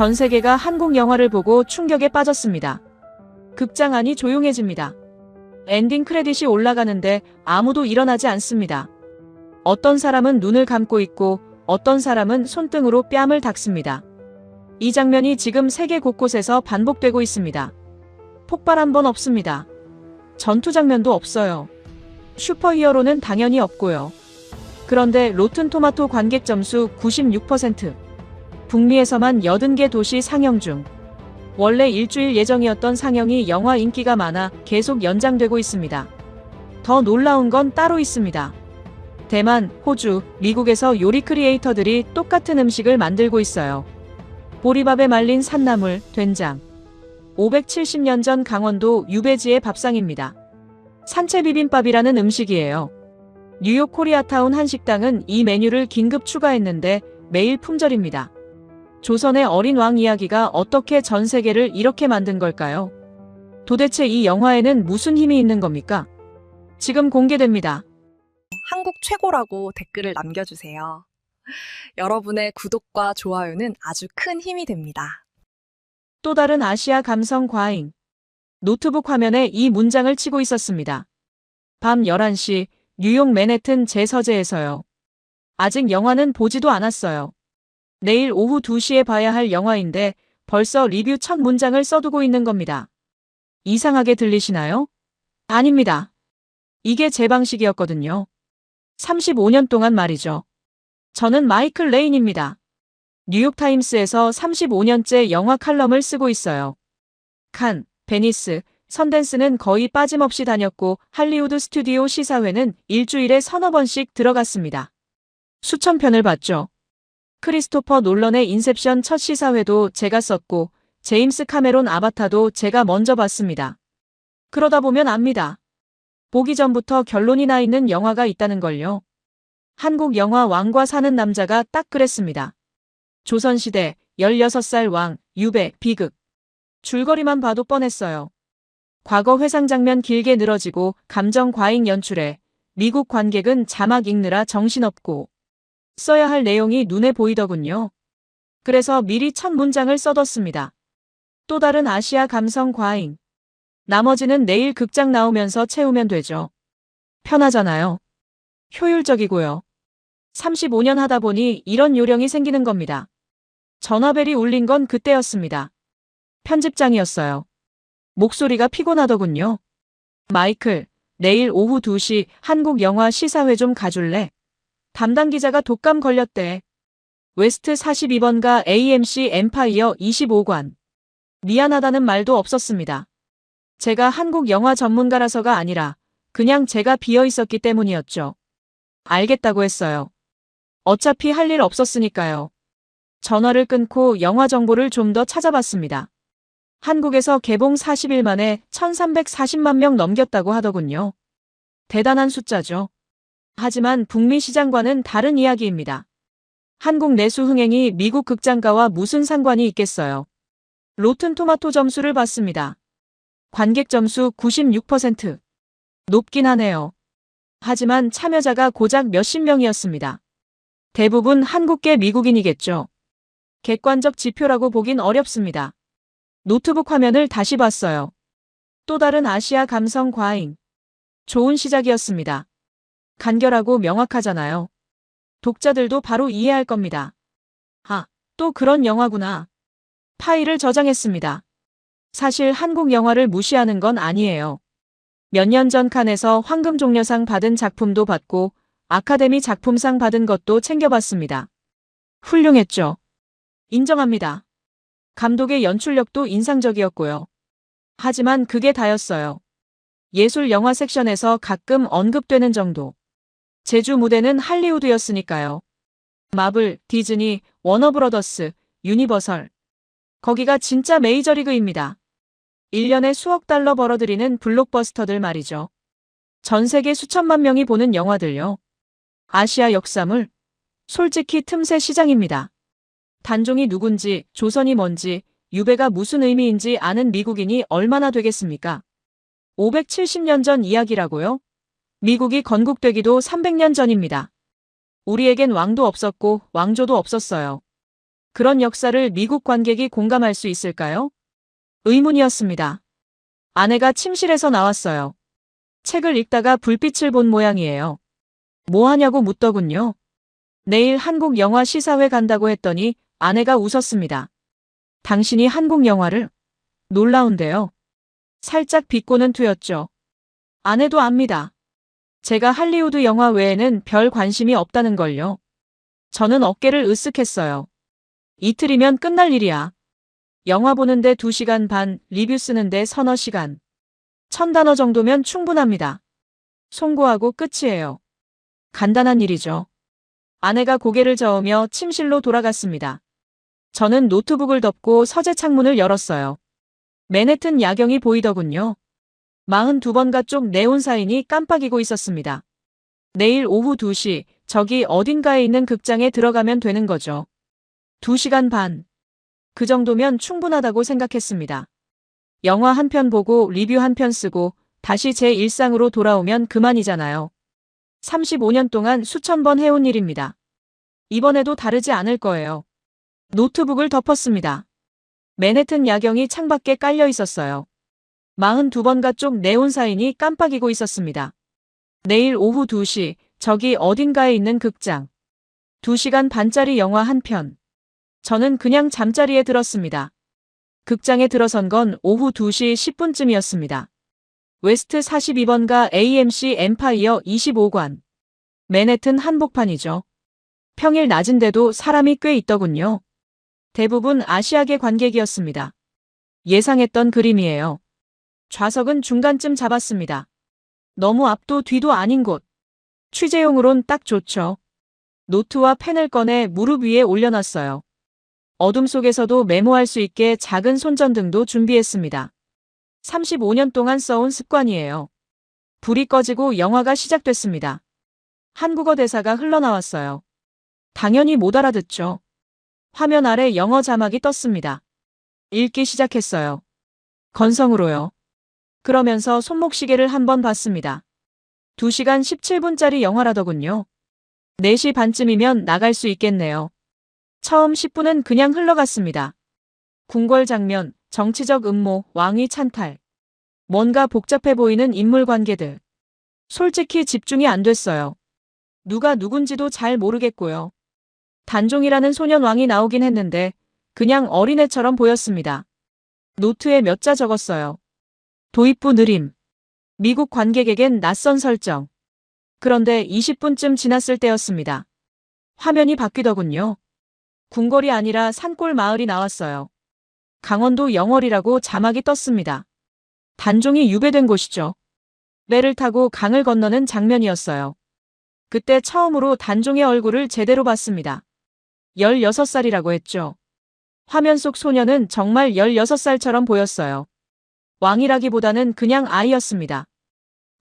전 세계가 한국 영화를 보고 충격에 빠졌습니다. 극장 안이 조용해집니다. 엔딩 크레딧이 올라가는데 아무도 일어나지 않습니다. 어떤 사람은 눈을 감고 있고 어떤 사람은 손등으로 뺨을 닦습니다. 이 장면이 지금 세계 곳곳에서 반복되고 있습니다. 폭발 한 번 없습니다. 전투 장면도 없어요. 슈퍼히어로는 당연히 없고요. 그런데 로튼토마토 관객 점수 96%. 북미에서만 80개 도시 상영 중. 원래 일주일 예정이었던 상영이 영화 인기가 많아 계속 연장되고 있습니다. 더 놀라운 건 따로 있습니다. 대만, 호주, 미국에서 요리 크리에이터들이 똑같은 음식을 만들고 있어요. 보리밥에 말린 산나물, 된장. 570년 전 강원도 유배지의 밥상입니다. 산채 비빔밥이라는 음식이에요. 뉴욕 코리아타운 한 식당은 이 메뉴를 긴급 추가했는데 매일 품절입니다. 조선의 어린 왕 이야기가 어떻게 전 세계를 이렇게 만든 걸까요? 도대체 이 영화에는 무슨 힘이 있는 겁니까? 지금 공개됩니다. 한국 최고라고 댓글을 남겨주세요. 여러분의 구독과 좋아요는 아주 큰 힘이 됩니다. 또 다른 아시아 감성 과잉. 노트북 화면에 이 문장을 치고 있었습니다. 밤 11시 뉴욕 맨해튼 제 서재에서요. 아직 영화는 보지도 않았어요. 내일 오후 2시에 봐야 할 영화인데 벌써 리뷰 첫 문장을 써두고 있는 겁니다. 이상하게 들리시나요? 아닙니다. 이게 제 방식이었거든요. 35년 동안 말이죠. 저는 마이클 레인입니다. 뉴욕타임스에서 35년째 영화 칼럼을 쓰고 있어요. 칸, 베니스, 선댄스는 거의 빠짐없이 다녔고 할리우드 스튜디오 시사회는 일주일에 서너 번씩 들어갔습니다. 수천 편을 봤죠. 크리스토퍼 놀런의 인셉션 첫 시사회도 제가 썼고 제임스 카메론 아바타도 제가 먼저 봤습니다. 그러다 보면 압니다. 보기 전부터 결론이 나 있는 영화가 있다는 걸요. 한국 영화 왕과 사는 남자가 딱 그랬습니다. 조선시대, 16살 왕, 유배, 비극. 줄거리만 봐도 뻔했어요. 과거 회상 장면 길게 늘어지고 감정 과잉 연출에 미국 관객은 자막 읽느라 정신없고 써야 할 내용이 눈에 보이더군요. 그래서 미리 첫 문장을 써뒀습니다. 또 다른 아시아 감성 과잉. 나머지는 내일 극장 나오면서 채우면 되죠. 편하잖아요. 효율적이고요. 35년 하다 보니 이런 요령이 생기는 겁니다. 전화벨이 울린 건 그때였습니다. 편집장이었어요. 목소리가 피곤하더군요. 마이클, 내일 오후 2시 한국 영화 시사회 좀 가줄래? 담당 기자가 독감 걸렸대. 웨스트 42번가 AMC 엠파이어 25관. 미안하다는 말도 없었습니다. 제가 한국 영화 전문가라서가 아니라 그냥 제가 비어 있었기 때문이었죠. 알겠다고 했어요. 어차피 할 일 없었으니까요. 전화를 끊고 영화 정보를 좀 더 찾아봤습니다. 한국에서 개봉 40일 만에 1340만 명 넘겼다고 하더군요. 대단한 숫자죠. 하지만 북미 시장과는 다른 이야기입니다. 한국 내수 흥행이 미국 극장가와 무슨 상관이 있겠어요. 로튼 토마토 점수를 봤습니다. 관객 점수 96%. 높긴 하네요. 하지만 참여자가 고작 몇십 명이었습니다. 대부분 한국계 미국인이겠죠. 객관적 지표라고 보긴 어렵습니다. 노트북 화면을 다시 봤어요. 또 다른 아시아 감성 과잉. 좋은 시작이었습니다. 간결하고 명확하잖아요. 독자들도 바로 이해할 겁니다. 아, 또 그런 영화구나. 파일을 저장했습니다. 사실 한국 영화를 무시하는 건 아니에요. 몇 년 전 칸에서 황금종려상 받은 작품도 봤고 아카데미 작품상 받은 것도 챙겨봤습니다. 훌륭했죠. 인정합니다. 감독의 연출력도 인상적이었고요. 하지만 그게 다였어요. 예술 영화 섹션에서 가끔 언급되는 정도. 제주 무대는 할리우드였으니까요. 마블, 디즈니, 워너브러더스, 유니버설. 거기가 진짜 메이저리그입니다. 1년에 수억 달러 벌어들이는 블록버스터들 말이죠. 전 세계 수천만 명이 보는 영화들요. 아시아 역사물. 솔직히 틈새 시장입니다. 단종이 누군지, 조선이 뭔지, 유배가 무슨 의미인지 아는 미국인이 얼마나 되겠습니까? 570년 전 이야기라고요? 미국이 건국되기도 300년 전입니다. 우리에겐 왕도 없었고 왕조도 없었어요. 그런 역사를 미국 관객이 공감할 수 있을까요? 의문이었습니다. 아내가 침실에서 나왔어요. 책을 읽다가 불빛을 본 모양이에요. 뭐 하냐고 묻더군요. 내일 한국 영화 시사회 간다고 했더니 아내가 웃었습니다. 당신이 한국 영화를? 놀라운데요. 살짝 비꼬는 투였죠. 아내도 압니다. 제가 할리우드 영화 외에는 별 관심이 없다는 걸요. 저는 어깨를 으쓱했어요. 이틀이면 끝날 일이야. 영화 보는데 2시간 반, 리뷰 쓰는데 서너 시간. 1000단어 정도면 충분합니다. 송고하고 끝이에요. 간단한 일이죠. 아내가 고개를 저으며 침실로 돌아갔습니다. 저는 노트북을 덮고 서재 창문을 열었어요. 맨해튼 야경이 보이더군요. 42번가 쪽 네온사인이 깜빡이고 있었습니다. 내일 오후 2시, 저기 어딘가에 있는 극장에 들어가면 되는 거죠. 2시간 반. 그 정도면 충분하다고 생각했습니다. 영화 한 편 보고 리뷰 한 편 쓰고 다시 제 일상으로 돌아오면 그만이잖아요. 35년 동안 수천 번 해온 일입니다. 이번에도 다르지 않을 거예요. 노트북을 덮었습니다. 맨해튼 야경이 창밖에 깔려 있었어요. 42번가 쪽 네온사인이 깜빡이고 있었습니다. 내일 오후 2시, 저기 어딘가에 있는 극장. 2시간 반짜리 영화 한 편. 저는 그냥 잠자리에 들었습니다. 극장에 들어선 건 오후 2시 10분쯤이었습니다. 웨스트 42번가 AMC 엠파이어 25관. 맨해튼 한복판이죠. 평일 낮인데도 사람이 꽤 있더군요. 대부분 아시아계 관객이었습니다. 예상했던 그림이에요. 좌석은 중간쯤 잡았습니다. 너무 앞도 뒤도 아닌 곳. 취재용으론 딱 좋죠. 노트와 펜을 꺼내 무릎 위에 올려놨어요. 어둠 속에서도 메모할 수 있게 작은 손전등도 준비했습니다. 35년 동안 써온 습관이에요. 불이 꺼지고 영화가 시작됐습니다. 한국어 대사가 흘러나왔어요. 당연히 못 알아듣죠. 화면 아래 영어 자막이 떴습니다. 읽기 시작했어요. 건성으로요. 그러면서 손목시계를 한번 봤습니다. 2시간 17분짜리 영화라더군요. 4시 반쯤이면 나갈 수 있겠네요. 처음 10분은 그냥 흘러갔습니다. 궁궐 장면, 정치적 음모, 왕위 찬탈. 뭔가 복잡해 보이는 인물 관계들. 솔직히 집중이 안 됐어요. 누가 누군지도 잘 모르겠고요. 단종이라는 소년 왕이 나오긴 했는데 그냥 어린애처럼 보였습니다. 노트에 몇 자 적었어요. 도입부 느림. 미국 관객에겐 낯선 설정. 그런데 20분쯤 지났을 때였습니다. 화면이 바뀌더군요. 궁궐이 아니라 산골 마을이 나왔어요. 강원도 영월이라고 자막이 떴습니다. 단종이 유배된 곳이죠. 배를 타고 강을 건너는 장면이었어요. 그때 처음으로 단종의 얼굴을 제대로 봤습니다. 16살이라고 했죠. 화면 속 소녀는 정말 16살처럼 보였어요. 왕이라기보다는 그냥 아이였습니다.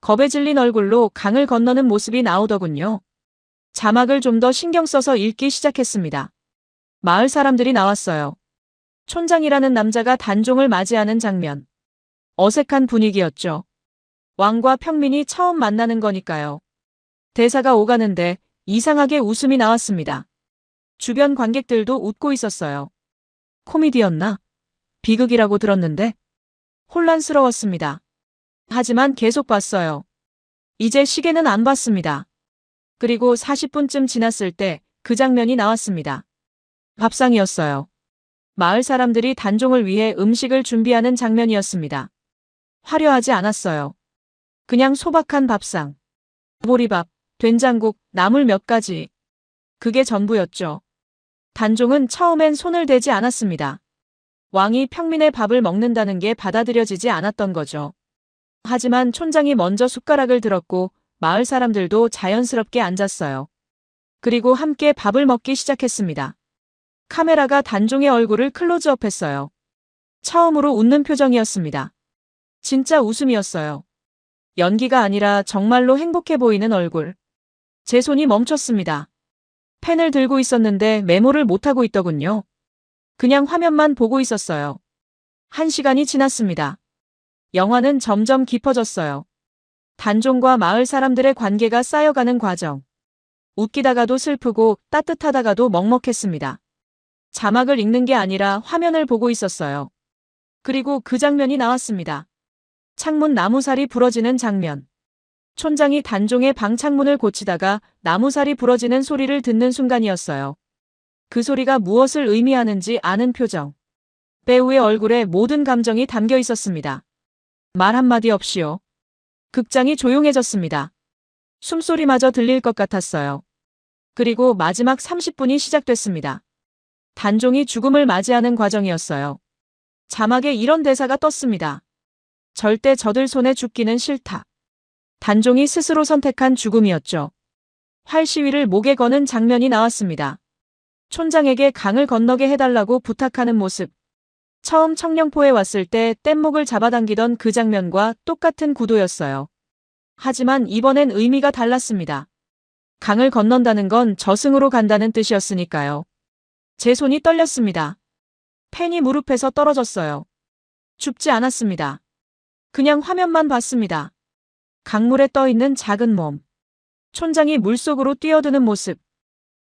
겁에 질린 얼굴로 강을 건너는 모습이 나오더군요. 자막을 좀 더 신경 써서 읽기 시작했습니다. 마을 사람들이 나왔어요. 촌장이라는 남자가 단종을 맞이하는 장면. 어색한 분위기였죠. 왕과 평민이 처음 만나는 거니까요. 대사가 오가는데 이상하게 웃음이 나왔습니다. 주변 관객들도 웃고 있었어요. 코미디였나? 비극이라고 들었는데? 혼란스러웠습니다. 하지만 계속 봤어요. 이제 시계는 안 봤습니다. 그리고 40분쯤 지났을 때 그 장면이 나왔습니다. 밥상이었어요. 마을 사람들이 단종을 위해 음식을 준비하는 장면이었습니다. 화려하지 않았어요. 그냥 소박한 밥상. 보리밥, 된장국, 나물 몇 가지. 그게 전부였죠. 단종은 처음엔 손을 대지 않았습니다. 왕이 평민의 밥을 먹는다는 게 받아들여지지 않았던 거죠. 하지만 촌장이 먼저 숟가락을 들었고 마을 사람들도 자연스럽게 앉았어요. 그리고 함께 밥을 먹기 시작했습니다. 카메라가 단종의 얼굴을 클로즈업했어요. 처음으로 웃는 표정이었습니다. 진짜 웃음이었어요. 연기가 아니라 정말로 행복해 보이는 얼굴. 제 손이 멈췄습니다. 펜을 들고 있었는데 메모를 못하고 있더군요. 그냥 화면만 보고 있었어요. 1시간이 지났습니다. 영화는 점점 깊어졌어요. 단종과 마을 사람들의 관계가 쌓여가는 과정. 웃기다가도 슬프고 따뜻하다가도 먹먹했습니다. 자막을 읽는 게 아니라 화면을 보고 있었어요. 그리고 그 장면이 나왔습니다. 창문 나무살이 부러지는 장면. 촌장이 단종의 방 창문을 고치다가 나무살이 부러지는 소리를 듣는 순간이었어요. 그 소리가 무엇을 의미하는지 아는 표정. 배우의 얼굴에 모든 감정이 담겨 있었습니다. 말 한마디 없이요. 극장이 조용해졌습니다. 숨소리마저 들릴 것 같았어요. 그리고 마지막 30분이 시작됐습니다. 단종이 죽음을 맞이하는 과정이었어요. 자막에 이런 대사가 떴습니다. 절대 저들 손에 죽기는 싫다. 단종이 스스로 선택한 죽음이었죠. 활 시위를 목에 거는 장면이 나왔습니다. 촌장에게 강을 건너게 해달라고 부탁하는 모습. 처음 청령포에 왔을 때 뗏목을 잡아당기던 그 장면과 똑같은 구도였어요. 하지만 이번엔 의미가 달랐습니다. 강을 건넌다는 건 저승으로 간다는 뜻이었으니까요. 제 손이 떨렸습니다. 펜이 무릎에서 떨어졌어요. 춥지 않았습니다. 그냥 화면만 봤습니다. 강물에 떠있는 작은 몸. 촌장이 물속으로 뛰어드는 모습.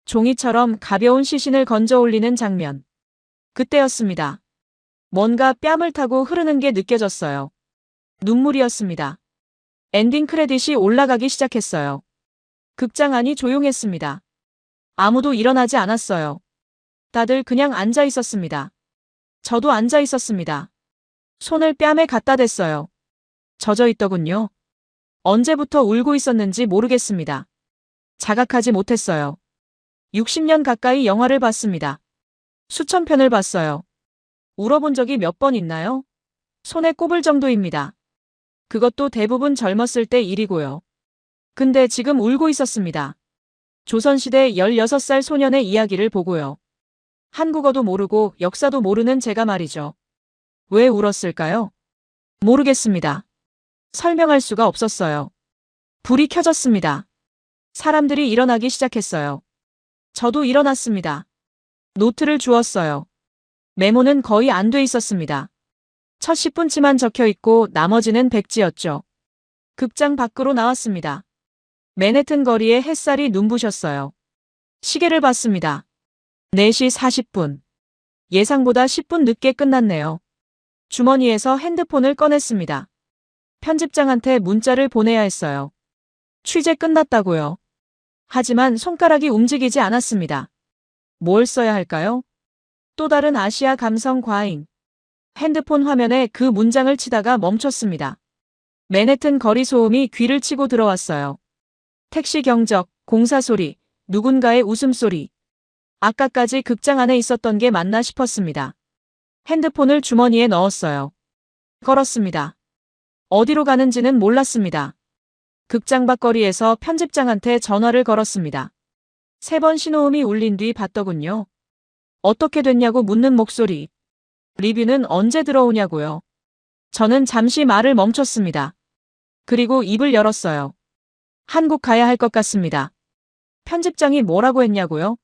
종이처럼 가벼운 시신을 건져 올리는 장면. 그때였습니다. 뭔가 뺨을 타고 흐르는 게 느껴졌어요. 눈물이었습니다. 엔딩 크레딧이 올라가기 시작했어요. 극장 안이 조용했습니다. 아무도 일어나지 않았어요. 다들 그냥 앉아 있었습니다. 저도 앉아 있었습니다. 손을 뺨에 갖다 댔어요. 젖어 있더군요. 언제부터 울고 있었는지 모르겠습니다. 자각하지 못했어요. 60년 가까이 영화를 봤습니다. 수천 편을 봤어요. 울어본 적이 몇 번 있나요? 손에 꼽을 정도입니다. 그것도 대부분 젊었을 때 일이고요. 근데 지금 울고 있었습니다. 조선시대 16살 소년의 이야기를 보고요. 한국어도 모르고 역사도 모르는 제가 말이죠. 왜 울었을까요? 모르겠습니다. 설명할 수가 없었어요. 불이 켜졌습니다. 사람들이 일어나기 시작했어요. 저도 일어났습니다. 노트를 주웠어요. 메모는 거의 안 돼 있었습니다. 첫 10분치만 적혀 있고 나머지는 백지였죠. 극장 밖으로 나왔습니다. 맨해튼 거리에 햇살이 눈부셨어요. 시계를 봤습니다. 4시 40분. 예상보다 10분 늦게 끝났네요. 주머니에서 핸드폰을 꺼냈습니다. 편집장한테 문자를 보내야 했어요. 취재 끝났다고요. 하지만 손가락이 움직이지 않았습니다. 뭘 써야 할까요? 또 다른 아시아 감성 과잉. 핸드폰 화면에 그 문장을 치다가 멈췄습니다. 맨해튼 거리 소음이 귀를 치고 들어왔어요. 택시 경적, 공사 소리, 누군가의 웃음소리. 아까까지 극장 안에 있었던 게 맞나 싶었습니다. 핸드폰을 주머니에 넣었어요. 걸었습니다. 어디로 가는지는 몰랐습니다. 극장 밖 거리에서 편집장한테 전화를 걸었습니다. 3번 신호음이 울린 뒤 봤더군요. 어떻게 됐냐고 묻는 목소리. 리뷰는 언제 들어오냐고요. 저는 잠시 말을 멈췄습니다. 그리고 입을 열었어요. 한국 가야 할 것 같습니다. 편집장이 뭐라고 했냐고요?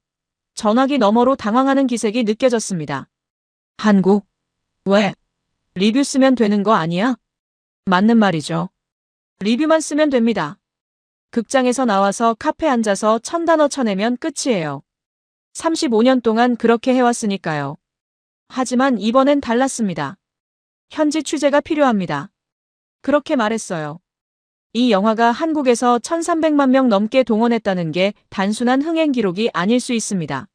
전화기 너머로 당황하는 기색이 느껴졌습니다. 한국? 왜? 리뷰 쓰면 되는 거 아니야? 맞는 말이죠. 리뷰만 쓰면 됩니다. 극장에서 나와서 카페 앉아서 1000단어 쳐내면 끝이에요. 35년 동안 그렇게 해왔으니까요. 하지만 이번엔 달랐습니다. 현지 취재가 필요합니다. 그렇게 말했어요. 이 영화가 한국에서 1300만 명 넘게 동원했다는 게 단순한 흥행 기록이 아닐 수 있습니다.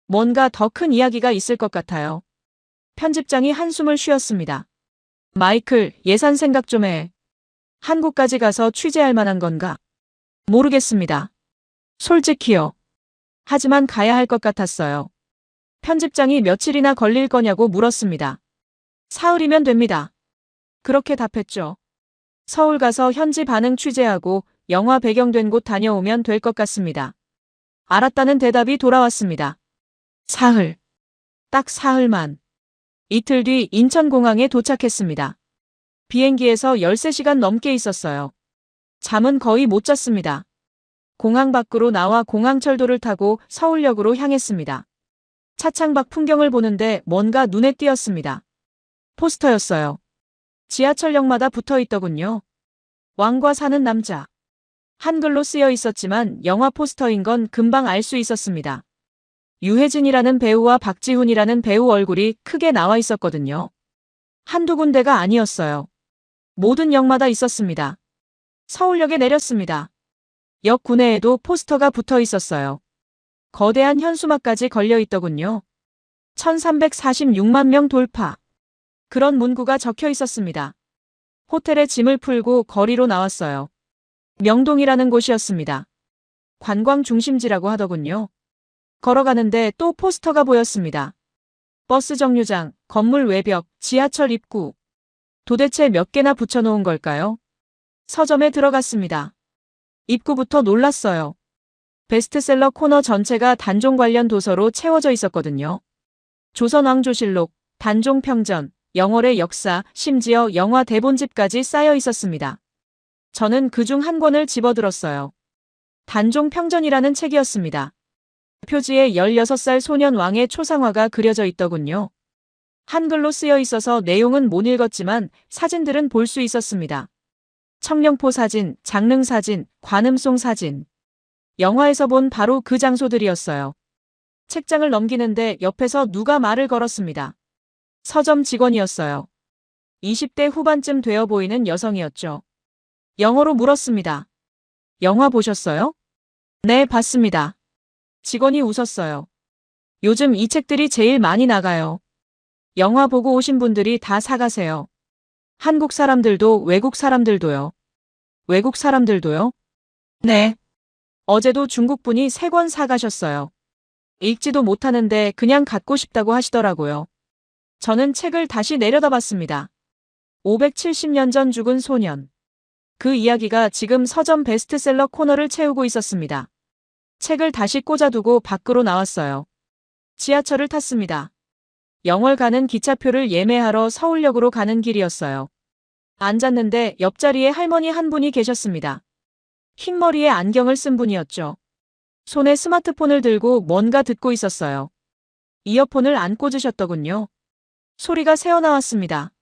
뭔가 더 큰 이야기가 있을 것 같아요. 편집장이 한숨을 쉬었습니다. 마이클, 예산 생각 좀 해. 한국까지 가서 취재할 만한 건가? 모르겠습니다. 솔직히요. 하지만 가야 할 것 같았어요. 편집장이 며칠이나 걸릴 거냐고 물었습니다. 사흘이면 됩니다. 그렇게 답했죠. 서울 가서 현지 반응 취재하고 영화 배경된 곳 다녀오면 될 것 같습니다. 알았다는 대답이 돌아왔습니다. 사흘. 딱 사흘만. 이틀 뒤 인천공항에 도착했습니다. 비행기에서 13시간 넘게 있었어요. 잠은 거의 못 잤습니다. 공항 밖으로 나와 공항철도를 타고 서울역으로 향했습니다. 차창 밖 풍경을 보는데 뭔가 눈에 띄었습니다. 포스터였어요. 지하철역마다 붙어 있더군요. 왕과 사는 남자. 한글로 쓰여 있었지만 영화 포스터인 건 금방 알 수 있었습니다. 유해진이라는 배우와 박지훈이라는 배우 얼굴이 크게 나와 있었거든요. 한두 군데가 아니었어요. 모든 역마다 있었습니다. 서울역에 내렸습니다. 역 구내에도 포스터가 붙어 있었어요. 거대한 현수막까지 걸려 있더군요. 1346만 명 돌파. 그런 문구가 적혀 있었습니다. 호텔에 짐을 풀고 거리로 나왔어요. 명동이라는 곳이었습니다. 관광 중심지라고 하더군요. 걸어가는데 또 포스터가 보였습니다. 버스 정류장, 건물 외벽, 지하철 입구. 도대체 몇 개나 붙여놓은 걸까요? 서점에 들어갔습니다. 입구부터 놀랐어요. 베스트셀러 코너 전체가 단종 관련 도서로 채워져 있었거든요. 조선왕조실록, 단종평전, 영월의 역사, 심지어 영화 대본집까지 쌓여 있었습니다. 저는 그중 한 권을 집어들었어요. 단종평전이라는 책이었습니다. 표지에 16살 소년 왕의 초상화가 그려져 있더군요. 한글로 쓰여 있어서 내용은 못 읽었지만 사진들은 볼 수 있었습니다. 청령포 사진, 장릉 사진, 관음송 사진. 영화에서 본 바로 그 장소들이었어요. 책장을 넘기는데 옆에서 누가 말을 걸었습니다. 서점 직원이었어요. 20대 후반쯤 되어 보이는 여성이었죠. 영어로 물었습니다. 영화 보셨어요? 네, 봤습니다. 직원이 웃었어요. 요즘 이 책들이 제일 많이 나가요. 영화 보고 오신 분들이 다 사가세요. 한국 사람들도 외국 사람들도요. 외국 사람들도요? 네. 어제도 중국 분이 3권 사가셨어요. 읽지도 못하는데 그냥 갖고 싶다고 하시더라고요. 저는 책을 다시 내려다봤습니다. 570년 전 죽은 소년. 그 이야기가 지금 서점 베스트셀러 코너를 채우고 있었습니다. 책을 다시 꽂아두고 밖으로 나왔어요. 지하철을 탔습니다. 영월 가는 기차표를 예매하러 서울역으로 가는 길이었어요. 앉았는데 옆자리에 할머니 한 분이 계셨습니다. 흰머리에 안경을 쓴 분이었죠. 손에 스마트폰을 들고 뭔가 듣고 있었어요. 이어폰을 안 꽂으셨더군요. 소리가 새어나왔습니다.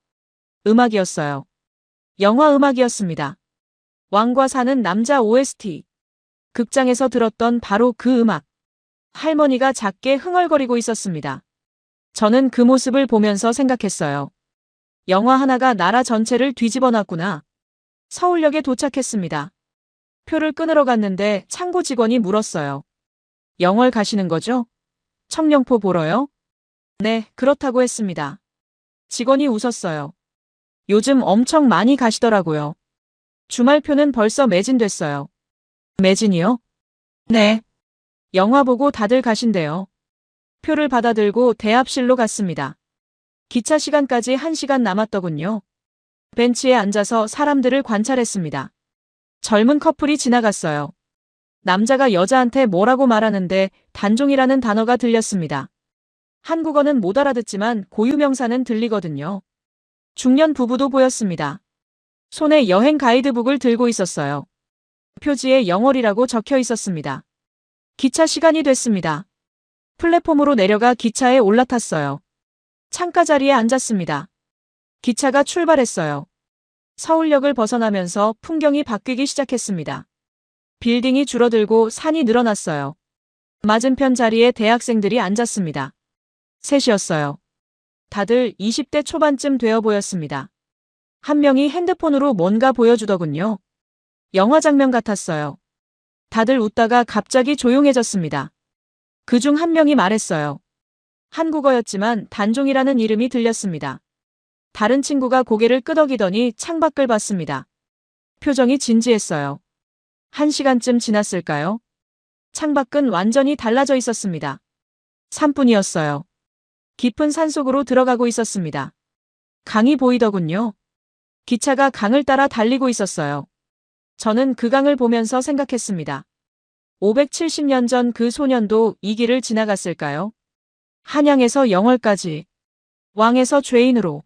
음악이었어요. 영화 음악이었습니다. 왕과 사는 남자 OST. 극장에서 들었던 바로 그 음악. 할머니가 작게 흥얼거리고 있었습니다. 저는 그 모습을 보면서 생각했어요. 영화 하나가 나라 전체를 뒤집어 놨구나. 서울역에 도착했습니다. 표를 끊으러 갔는데 창고 직원이 물었어요. 영월 가시는 거죠? 청령포 보러요? 네, 그렇다고 했습니다. 직원이 웃었어요. 요즘 엄청 많이 가시더라고요. 주말표는 벌써 매진됐어요. 매진이요? 네. 영화 보고 다들 가신대요. 표를 받아들고 대합실로 갔습니다. 기차 시간까지 1시간 남았더군요. 벤치에 앉아서 사람들을 관찰했습니다. 젊은 커플이 지나갔어요. 남자가 여자한테 뭐라고 말하는데 단종이라는 단어가 들렸습니다. 한국어는 못 알아듣지만 고유명사는 들리거든요. 중년 부부도 보였습니다. 손에 여행 가이드북을 들고 있었어요. 표지에 영월이라고 적혀 있었습니다. 기차 시간이 됐습니다. 플랫폼으로 내려가 기차에 올라탔어요. 창가 자리에 앉았습니다. 기차가 출발했어요. 서울역을 벗어나면서 풍경이 바뀌기 시작했습니다. 빌딩이 줄어들고 산이 늘어났어요. 맞은편 자리에 대학생들이 앉았습니다. 셋이었어요. 다들 20대 초반쯤 되어 보였습니다. 한 명이 핸드폰으로 뭔가 보여주더군요. 영화 장면 같았어요. 다들 웃다가 갑자기 조용해졌습니다. 그중 한 명이 말했어요. 한국어였지만 단종이라는 이름이 들렸습니다. 다른 친구가 고개를 끄덕이더니 창밖을 봤습니다. 표정이 진지했어요. 1시간쯤 지났을까요? 창밖은 완전히 달라져 있었습니다. 산뿐이었어요. 깊은 산속으로 들어가고 있었습니다. 강이 보이더군요. 기차가 강을 따라 달리고 있었어요. 저는 그 강을 보면서 생각했습니다. 570년 전 그 소년도 이 길을 지나갔을까요? 한양에서 영월까지. 왕에서 죄인으로.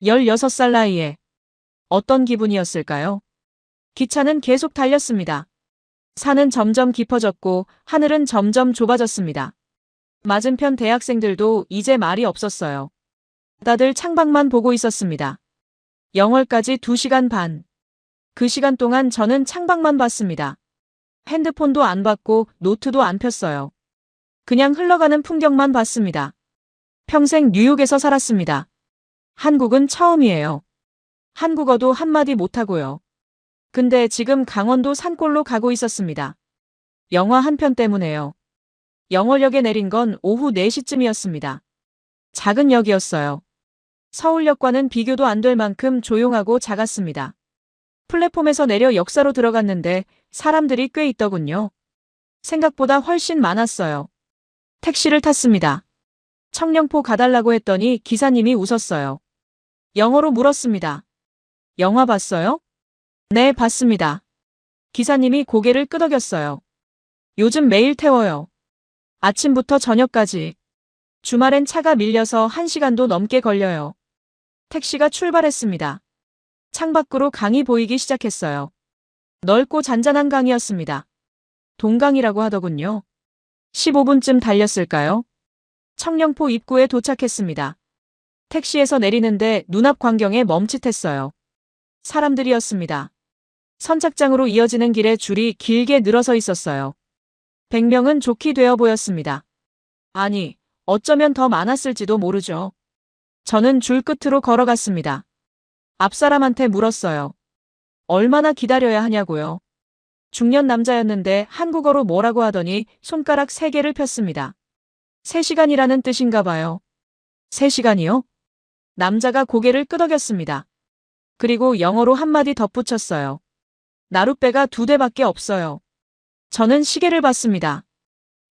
16살 나이에. 어떤 기분이었을까요? 기차는 계속 달렸습니다. 산은 점점 깊어졌고 하늘은 점점 좁아졌습니다. 맞은편 대학생들도 이제 말이 없었어요. 다들 창밖만 보고 있었습니다. 영월까지 2시간 반. 그 시간 동안 저는 창밖만 봤습니다. 핸드폰도 안 받고 노트도 안 폈어요. 그냥 흘러가는 풍경만 봤습니다. 평생 뉴욕에서 살았습니다. 한국은 처음이에요. 한국어도 한마디 못하고요. 근데 지금 강원도 산골로 가고 있었습니다. 영화 한 편 때문에요. 영월역에 내린 건 오후 4시쯤이었습니다. 작은 역이었어요. 서울역과는 비교도 안 될 만큼 조용하고 작았습니다. 플랫폼에서 내려 역사로 들어갔는데 사람들이 꽤 있더군요. 생각보다 훨씬 많았어요. 택시를 탔습니다. 청령포 가달라고 했더니 기사님이 웃었어요. 영어로 물었습니다. 영화 봤어요? 네, 봤습니다. 기사님이 고개를 끄덕였어요. 요즘 매일 태워요. 아침부터 저녁까지. 주말엔 차가 밀려서 1시간도 넘게 걸려요. 택시가 출발했습니다. 창밖으로 강이 보이기 시작했어요. 넓고 잔잔한 강이었습니다. 동강이라고 하더군요. 15분쯤 달렸을까요? 청령포 입구에 도착했습니다. 택시에서 내리는데 눈앞 광경에 멈칫했어요. 사람들이었습니다. 선착장으로 이어지는 길에 줄이 길게 늘어서 있었어요. 100명은 좋게 되어 보였습니다. 아니, 어쩌면 더 많았을지도 모르죠. 저는 줄 끝으로 걸어갔습니다. 앞 사람한테 물었어요. 얼마나 기다려야 하냐고요. 중년 남자였는데 한국어로 뭐라고 하더니 손가락 3개를 폈습니다. 3시간이라는 뜻인가 봐요. 3시간이요? 남자가 고개를 끄덕였습니다. 그리고 영어로 한마디 덧붙였어요. 나룻배가 2대밖에 없어요. 저는 시계를 봤습니다.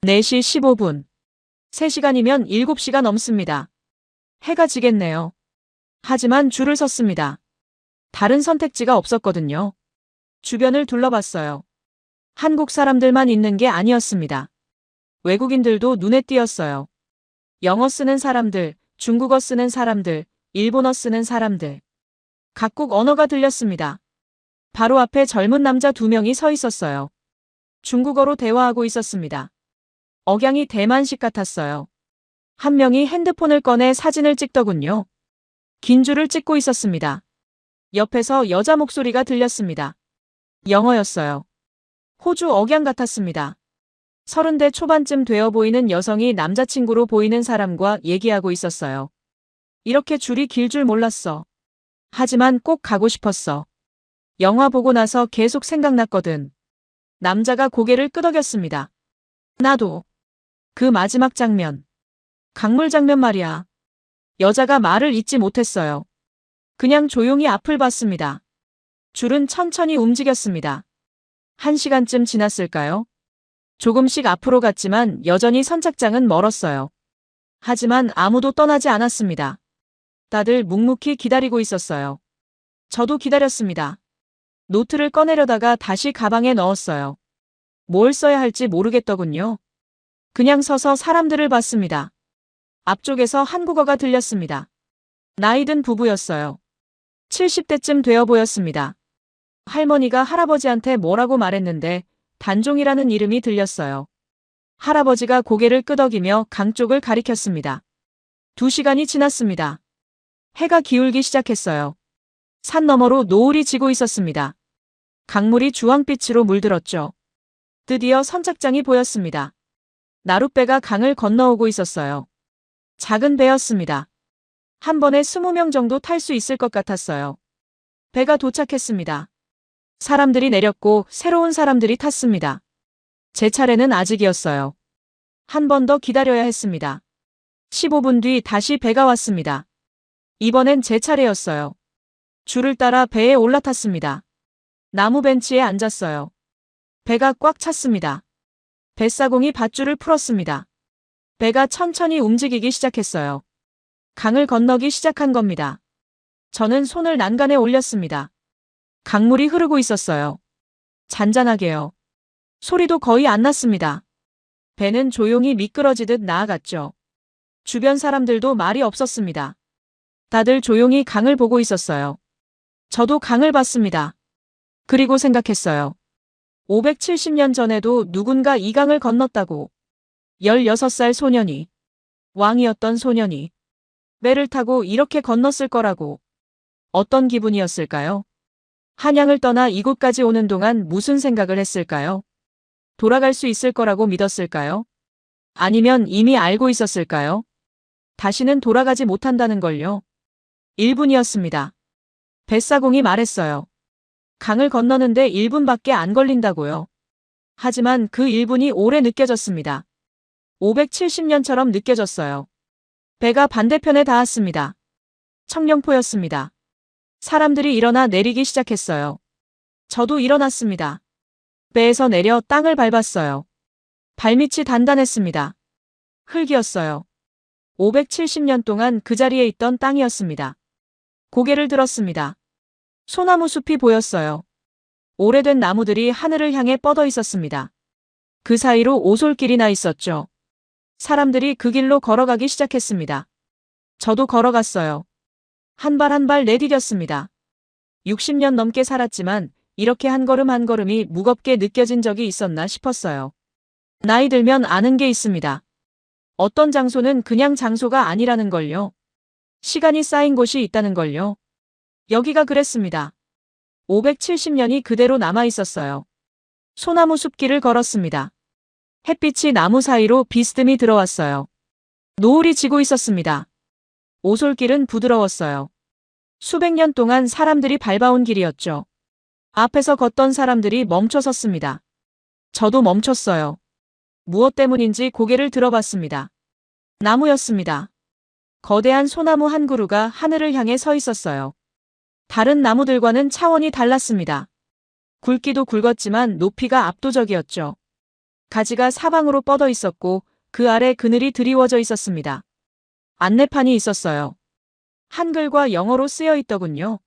4시 15분. 3시간이면 7시가 넘습니다. 해가 지겠네요. 하지만 줄을 섰습니다. 다른 선택지가 없었거든요. 주변을 둘러봤어요. 한국 사람들만 있는 게 아니었습니다. 외국인들도 눈에 띄었어요. 영어 쓰는 사람들, 중국어 쓰는 사람들, 일본어 쓰는 사람들. 각국 언어가 들렸습니다. 바로 앞에 젊은 남자 2명이 서 있었어요. 중국어로 대화하고 있었습니다. 억양이 대만식 같았어요. 한 명이 핸드폰을 꺼내 사진을 찍더군요. 긴 줄을 찍고 있었습니다. 옆에서 여자 목소리가 들렸습니다. 영어였어요. 호주 억양 같았습니다. 30대 초반쯤 되어 보이는 여성이 남자친구로 보이는 사람과 얘기하고 있었어요. 이렇게 줄이 길 줄 몰랐어. 하지만 꼭 가고 싶었어. 영화 보고 나서 계속 생각났거든. 남자가 고개를 끄덕였습니다. 나도. 그 마지막 장면. 강물 장면 말이야. 여자가 말을 잇지 못했어요. 그냥 조용히 앞을 봤습니다. 줄은 천천히 움직였습니다. 1시간쯤 지났을까요? 조금씩 앞으로 갔지만 여전히 선착장은 멀었어요. 하지만 아무도 떠나지 않았습니다. 다들 묵묵히 기다리고 있었어요. 저도 기다렸습니다. 노트를 꺼내려다가 다시 가방에 넣었어요. 뭘 써야 할지 모르겠더군요. 그냥 서서 사람들을 봤습니다. 앞쪽에서 한국어가 들렸습니다. 나이든 부부였어요. 70대쯤 되어 보였습니다. 할머니가 할아버지한테 뭐라고 말했는데 단종이라는 이름이 들렸어요. 할아버지가 고개를 끄덕이며 강 쪽을 가리켰습니다. 2시간이 지났습니다. 해가 기울기 시작했어요. 산 너머로 노을이 지고 있었습니다. 강물이 주황빛으로 물들었죠. 드디어 선착장이 보였습니다. 나룻배가 강을 건너오고 있었어요. 작은 배였습니다. 한 번에 20명 정도 탈 수 있을 것 같았어요. 배가 도착했습니다. 사람들이 내렸고 새로운 사람들이 탔습니다. 제 차례는 아직이었어요. 한 번 더 기다려야 했습니다. 15분 뒤 다시 배가 왔습니다. 이번엔 제 차례였어요. 줄을 따라 배에 올라탔습니다. 나무 벤치에 앉았어요. 배가 꽉 찼습니다. 뱃사공이 밧줄을 풀었습니다. 배가 천천히 움직이기 시작했어요. 강을 건너기 시작한 겁니다. 저는 손을 난간에 올렸습니다. 강물이 흐르고 있었어요. 잔잔하게요. 소리도 거의 안 났습니다. 배는 조용히 미끄러지듯 나아갔죠. 주변 사람들도 말이 없었습니다. 다들 조용히 강을 보고 있었어요. 저도 강을 봤습니다. 그리고 생각했어요. 570년 전에도 누군가 이 강을 건넜다고. 16살 소년이, 왕이었던 소년이 배를 타고 이렇게 건넜을 거라고. 어떤 기분이었을까요? 한양을 떠나 이곳까지 오는 동안 무슨 생각을 했을까요? 돌아갈 수 있을 거라고 믿었을까요? 아니면 이미 알고 있었을까요? 다시는 돌아가지 못한다는 걸요. 1분이었습니다. 뱃사공이 말했어요. 강을 건너는데 1분밖에 안 걸린다고요. 하지만 그 1분이 오래 느껴졌습니다. 570년처럼 느껴졌어요. 배가 반대편에 닿았습니다. 청령포였습니다. 사람들이 일어나 내리기 시작했어요. 저도 일어났습니다. 배에서 내려 땅을 밟았어요. 발밑이 단단했습니다. 흙이었어요. 570년 동안 그 자리에 있던 땅이었습니다. 고개를 들었습니다. 소나무 숲이 보였어요. 오래된 나무들이 하늘을 향해 뻗어 있었습니다. 그 사이로 오솔길이 나 있었죠. 사람들이 그 길로 걸어가기 시작했습니다. 저도 걸어갔어요. 한 발 한 발 내디뎠습니다. 60년 넘게 살았지만 이렇게 한 걸음 한 걸음이 무겁게 느껴진 적이 있었나 싶었어요. 나이 들면 아는 게 있습니다. 어떤 장소는 그냥 장소가 아니라는 걸요. 시간이 쌓인 곳이 있다는 걸요. 여기가 그랬습니다. 570년이 그대로 남아 있었어요. 소나무 숲길을 걸었습니다. 햇빛이 나무 사이로 비스듬히 들어왔어요. 노을이 지고 있었습니다. 오솔길은 부드러웠어요. 수백 년 동안 사람들이 밟아온 길이었죠. 앞에서 걷던 사람들이 멈춰 섰습니다. 저도 멈췄어요. 무엇 때문인지 고개를 들어봤습니다. 나무였습니다. 거대한 소나무 한 그루가 하늘을 향해 서 있었어요. 다른 나무들과는 차원이 달랐습니다. 굵기도 굵었지만 높이가 압도적이었죠. 가지가 사방으로 뻗어 있었고 그 아래 그늘이 드리워져 있었습니다. 안내판이 있었어요. 한글과 영어로 쓰여 있더군요.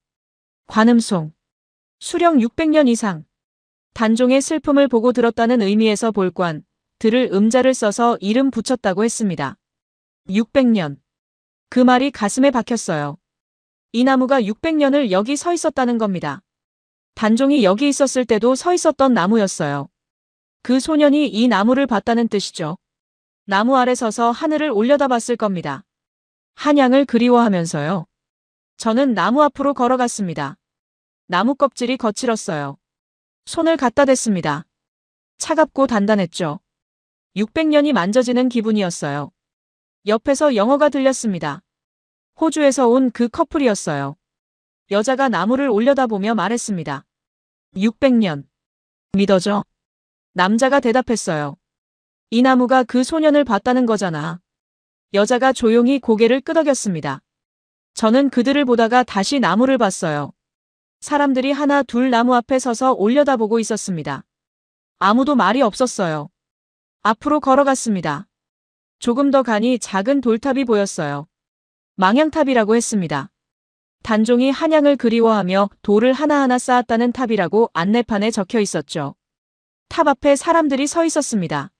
관음송. 수령 600년 이상. 단종의 슬픔을 보고 들었다는 의미에서 볼관, 들을 음자를 써서 이름 붙였다고 했습니다. 600년. 그 말이 가슴에 박혔어요. 이 나무가 600년을 여기 서 있었다는 겁니다. 단종이 여기 있었을 때도 서 있었던 나무였어요. 그 소년이 이 나무를 봤다는 뜻이죠. 나무 아래 서서 하늘을 올려다봤을 겁니다. 한양을 그리워하면서요. 저는 나무 앞으로 걸어갔습니다. 나무 껍질이 거칠었어요. 손을 갖다 댔습니다. 차갑고 단단했죠. 600년이 만져지는 기분이었어요. 옆에서 영어가 들렸습니다. 호주에서 온 그 커플이었어요. 여자가 나무를 올려다보며 말했습니다. 600년. 믿어져? 남자가 대답했어요. 이 나무가 그 소년을 봤다는 거잖아. 여자가 조용히 고개를 끄덕였습니다. 저는 그들을 보다가 다시 나무를 봤어요. 사람들이 하나 둘 나무 앞에 서서 올려다보고 있었습니다. 아무도 말이 없었어요. 앞으로 걸어갔습니다. 조금 더 가니 작은 돌탑이 보였어요. 망향탑이라고 했습니다. 단종이 한양을 그리워하며 돌을 하나하나 쌓았다는 탑이라고 안내판에 적혀 있었죠. 탑 앞에 사람들이 서 있었습니다.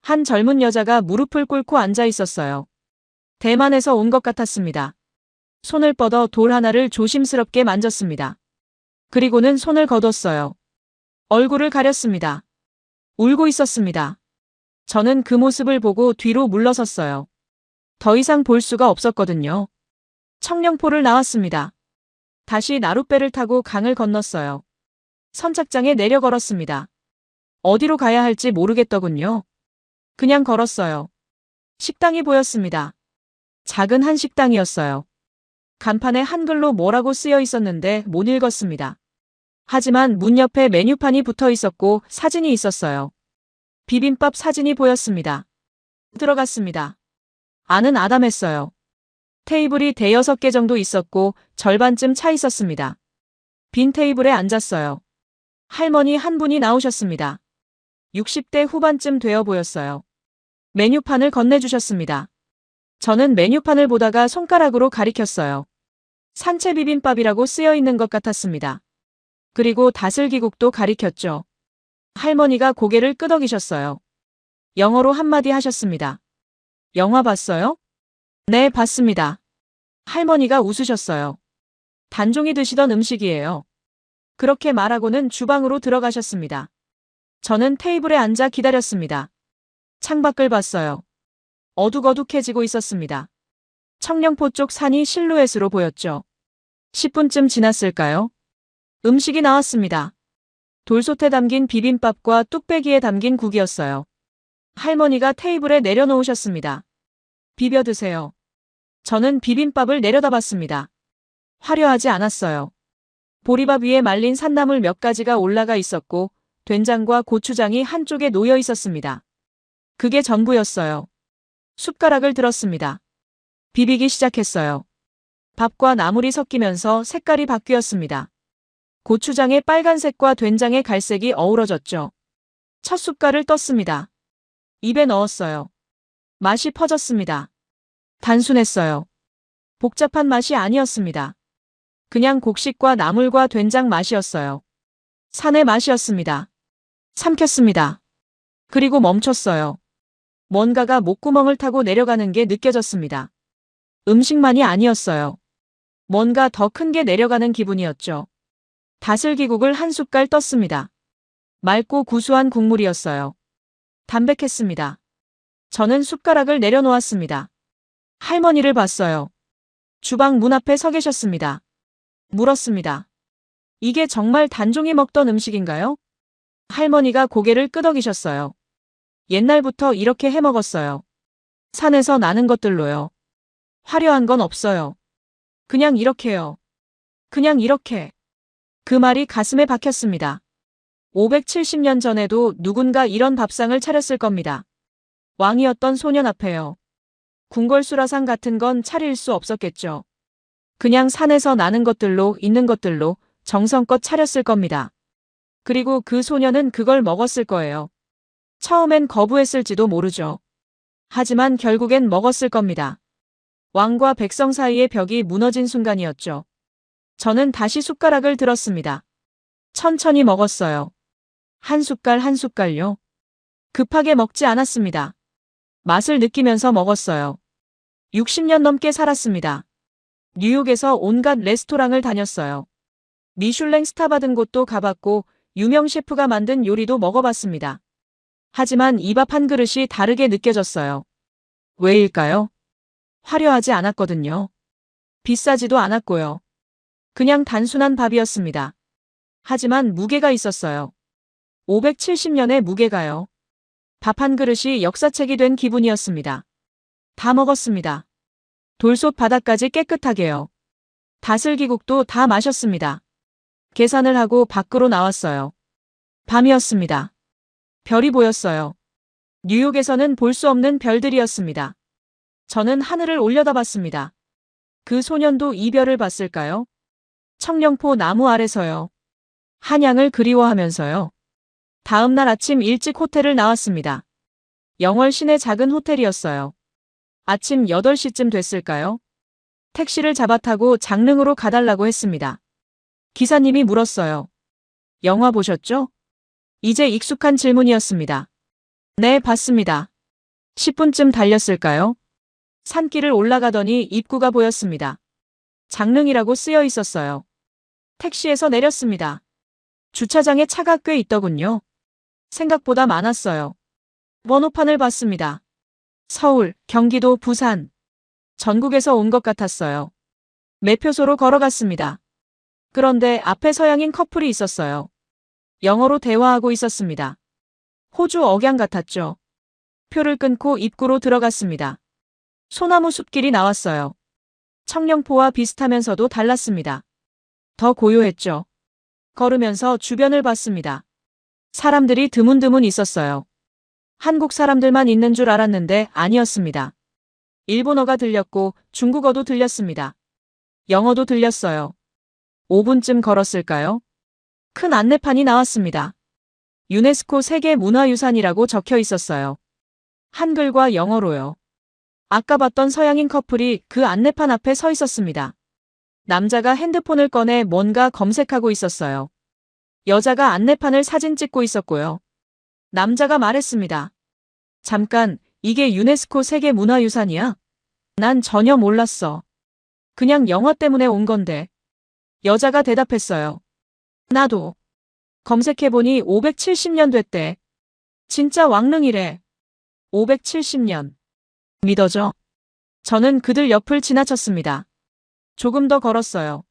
한 젊은 여자가 무릎을 꿇고 앉아 있었어요. 대만에서 온 것 같았습니다. 손을 뻗어 돌 하나를 조심스럽게 만졌습니다. 그리고는 손을 거뒀어요. 얼굴을 가렸습니다. 울고 있었습니다. 저는 그 모습을 보고 뒤로 물러섰어요. 더 이상 볼 수가 없었거든요. 청령포를 나왔습니다. 다시 나룻배를 타고 강을 건넜어요. 선착장에 내려 걸었습니다. 어디로 가야 할지 모르겠더군요. 그냥 걸었어요. 식당이 보였습니다. 작은 한 식당이었어요. 간판에 한글로 뭐라고 쓰여 있었는데 못 읽었습니다. 하지만 문 옆에 메뉴판이 붙어 있었고 사진이 있었어요. 비빔밥 사진이 보였습니다. 들어갔습니다. 안은 아담했어요. 테이블이 대여섯 개 정도 있었고 절반쯤 차 있었습니다. 빈 테이블에 앉았어요. 할머니 한 분이 나오셨습니다. 60대 후반쯤 되어 보였어요. 메뉴판을 건네주셨습니다. 저는 메뉴판을 보다가 손가락으로 가리켰어요. 산채 비빔밥이라고 쓰여 있는 것 같았습니다. 그리고 다슬기국도 가리켰죠. 할머니가 고개를 끄덕이셨어요. 영어로 한마디 하셨습니다. 영화 봤어요? 네, 봤습니다. 할머니가 웃으셨어요. 단종이 드시던 음식이에요. 그렇게 말하고는 주방으로 들어가셨습니다. 저는 테이블에 앉아 기다렸습니다. 창밖을 봤어요. 어둑어둑해지고 있었습니다. 청령포 쪽 산이 실루엣으로 보였죠. 10분쯤 지났을까요? 음식이 나왔습니다. 돌솥에 담긴 비빔밥과 뚝배기에 담긴 국이었어요. 할머니가 테이블에 내려놓으셨습니다. 비벼 드세요. 저는 비빔밥을 내려다봤습니다. 화려하지 않았어요. 보리밥 위에 말린 산나물 몇 가지가 올라가 있었고 된장과 고추장이 한쪽에 놓여 있었습니다. 그게 전부였어요. 숟가락을 들었습니다. 비비기 시작했어요. 밥과 나물이 섞이면서 색깔이 바뀌었습니다. 고추장의 빨간색과 된장의 갈색이 어우러졌죠. 첫 숟갈을 떴습니다. 입에 넣었어요. 맛이 퍼졌습니다. 단순했어요. 복잡한 맛이 아니었습니다. 그냥 곡식과 나물과 된장 맛이었어요. 산의 맛이었습니다. 삼켰습니다. 그리고 멈췄어요. 뭔가가 목구멍을 타고 내려가는 게 느껴졌습니다. 음식만이 아니었어요. 뭔가 더 큰 게 내려가는 기분이었죠. 다슬기국을 한 숟갈 떴습니다. 맑고 구수한 국물이었어요. 담백했습니다. 저는 숟가락을 내려놓았습니다. 할머니를 봤어요. 주방 문 앞에 서 계셨습니다. 물었습니다. 이게 정말 단종이 먹던 음식인가요? 할머니가 고개를 끄덕이셨어요. 옛날부터 이렇게 해 먹었어요. 산에서 나는 것들로요. 화려한 건 없어요. 그냥 이렇게요. 그냥 이렇게. 그 말이 가슴에 박혔습니다. 570년 전에도 누군가 이런 밥상을 차렸을 겁니다. 왕이었던 소년 앞에요. 궁궐수라상 같은 건 차릴 수 없었겠죠. 그냥 산에서 나는 것들로 있는 것들로 정성껏 차렸을 겁니다. 그리고 그 소년은 그걸 먹었을 거예요. 처음엔 거부했을지도 모르죠. 하지만 결국엔 먹었을 겁니다. 왕과 백성 사이의 벽이 무너진 순간이었죠. 저는 다시 숟가락을 들었습니다. 천천히 먹었어요. 한 숟갈 한 숟갈요. 급하게 먹지 않았습니다. 맛을 느끼면서 먹었어요. 60년 넘게 살았습니다. 뉴욕에서 온갖 레스토랑을 다녔어요. 미슐랭 스타 받은 곳도 가봤고 유명 셰프가 만든 요리도 먹어봤습니다. 하지만 이 밥 한 그릇이 다르게 느껴졌어요. 왜일까요? 화려하지 않았거든요. 비싸지도 않았고요. 그냥 단순한 밥이었습니다. 하지만 무게가 있었어요. 570년의 무게가요. 밥 한 그릇이 역사책이 된 기분이었습니다. 다 먹었습니다. 돌솥 바닥까지 깨끗하게요. 다슬기국도 다 마셨습니다. 계산을 하고 밖으로 나왔어요. 밤이었습니다. 별이 보였어요. 뉴욕에서는 볼 수 없는 별들이었습니다. 저는 하늘을 올려다봤습니다. 그 소년도 이 별을 봤을까요? 청령포 나무 아래서요. 한양을 그리워하면서요. 다음 날 아침 일찍 호텔을 나왔습니다. 영월 시내 작은 호텔이었어요. 아침 8시쯤 됐을까요? 택시를 잡아 타고 장릉으로 가달라고 했습니다. 기사님이 물었어요. 영화 보셨죠? 이제 익숙한 질문이었습니다. 네, 봤습니다. 10분쯤 달렸을까요? 산길을 올라가더니 입구가 보였습니다. 장릉이라고 쓰여 있었어요. 택시에서 내렸습니다. 주차장에 차가 꽤 있더군요. 생각보다 많았어요. 번호판을 봤습니다. 서울, 경기도, 부산. 전국에서 온 것 같았어요. 매표소로 걸어갔습니다. 그런데 앞에 서양인 커플이 있었어요. 영어로 대화하고 있었습니다. 호주 억양 같았죠. 표를 끊고 입구로 들어갔습니다. 소나무 숲길이 나왔어요. 청령포와 비슷하면서도 달랐습니다. 더 고요했죠. 걸으면서 주변을 봤습니다. 사람들이 드문드문 있었어요. 한국 사람들만 있는 줄 알았는데 아니었습니다. 일본어가 들렸고 중국어도 들렸습니다. 영어도 들렸어요. 5분쯤 걸었을까요? 큰 안내판이 나왔습니다. 유네스코 세계문화유산이라고 적혀 있었어요. 한글과 영어로요. 아까 봤던 서양인 커플이 그 안내판 앞에 서 있었습니다. 남자가 핸드폰을 꺼내 뭔가 검색하고 있었어요. 여자가 안내판을 사진 찍고 있었고요. 남자가 말했습니다. 잠깐, 이게 유네스코 세계문화유산이야? 난 전혀 몰랐어. 그냥 영화 때문에 온 건데. 여자가 대답했어요. 나도. 검색해보니 570년 됐대. 진짜 왕릉이래. 570년. 믿어져? 저는 그들 옆을 지나쳤습니다. 조금 더 걸었어요.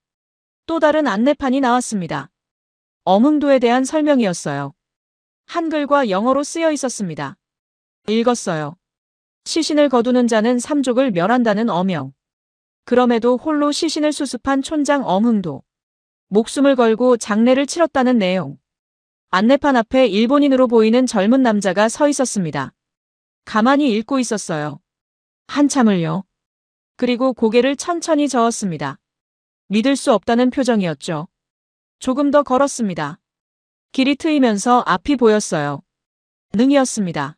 또 다른 안내판이 나왔습니다. 엄흥도에 대한 설명이었어요. 한글과 영어로 쓰여 있었습니다. 읽었어요. 시신을 거두는 자는 삼족을 멸한다는 어명. 그럼에도 홀로 시신을 수습한 촌장 엄흥도 목숨을 걸고 장례를 치렀다는 내용. 안내판 앞에 일본인으로 보이는 젊은 남자가 서 있었습니다. 가만히 읽고 있었어요. 한참을요. 그리고 고개를 천천히 저었습니다. 믿을 수 없다는 표정이었죠. 조금 더 걸었습니다. 길이 트이면서 앞이 보였어요. 능이었습니다.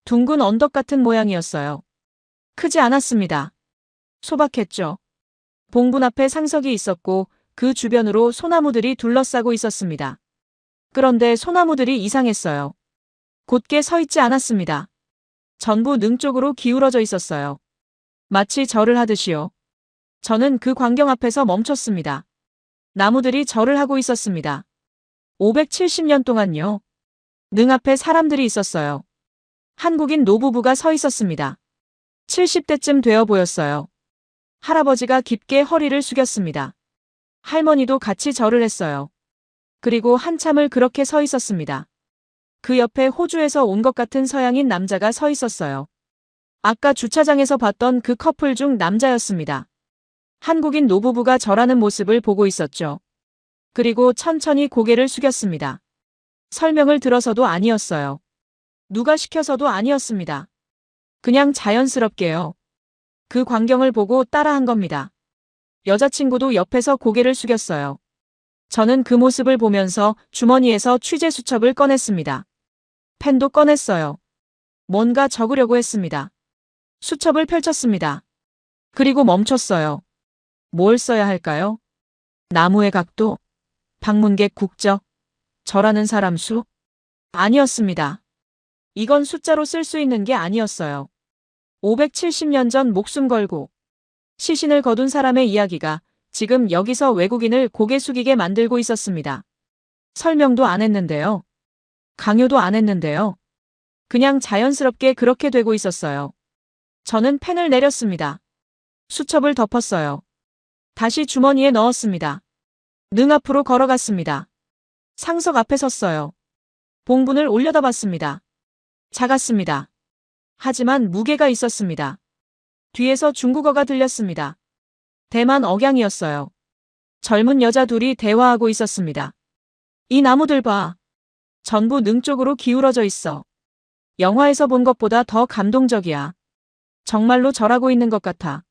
둥근 언덕 같은 모양이었어요. 크지 않았습니다. 소박했죠. 봉분 앞에 상석이 있었고 그 주변으로 소나무들이 둘러싸고 있었습니다. 그런데 소나무들이 이상했어요. 곧게 서 있지 않았습니다. 전부 능 쪽으로 기울어져 있었어요. 마치 절을 하듯이요. 저는 그 광경 앞에서 멈췄습니다. 나무들이 절을 하고 있었습니다. 570년 동안요. 능 앞에 사람들이 있었어요. 한국인 노부부가 서 있었습니다. 70대쯤 되어 보였어요. 할아버지가 깊게 허리를 숙였습니다. 할머니도 같이 절을 했어요. 그리고 한참을 그렇게 서 있었습니다. 그 옆에 호주에서 온 것 같은 서양인 남자가 서 있었어요. 아까 주차장에서 봤던 그 커플 중 남자였습니다. 한국인 노부부가 절하는 모습을 보고 있었죠. 그리고 천천히 고개를 숙였습니다. 설명을 들어서도 아니었어요. 누가 시켜서도 아니었습니다. 그냥 자연스럽게요. 그 광경을 보고 따라한 겁니다. 여자친구도 옆에서 고개를 숙였어요. 저는 그 모습을 보면서 주머니에서 취재 수첩을 꺼냈습니다. 펜도 꺼냈어요. 뭔가 적으려고 했습니다. 수첩을 펼쳤습니다. 그리고 멈췄어요. 뭘 써야 할까요? 나무의 각도? 방문객 국적? 절하는 사람 수? 아니었습니다. 이건 숫자로 쓸 수 있는 게 아니었어요. 570년 전 목숨 걸고 시신을 거둔 사람의 이야기가 지금 여기서 외국인을 고개 숙이게 만들고 있었습니다. 설명도 안 했는데요. 강요도 안 했는데요. 그냥 자연스럽게 그렇게 되고 있었어요. 저는 펜을 내렸습니다. 수첩을 덮었어요. 다시 주머니에 넣었습니다. 능 앞으로 걸어갔습니다. 상석 앞에 섰어요. 봉분을 올려다봤습니다. 작았습니다. 하지만 무게가 있었습니다. 뒤에서 중국어가 들렸습니다. 대만 억양이었어요. 젊은 여자 둘이 대화하고 있었습니다. 이 나무들 봐. 전부 능 쪽으로 기울어져 있어. 영화에서 본 것보다 더 감동적이야. 정말로 절하고 있는 것 같아.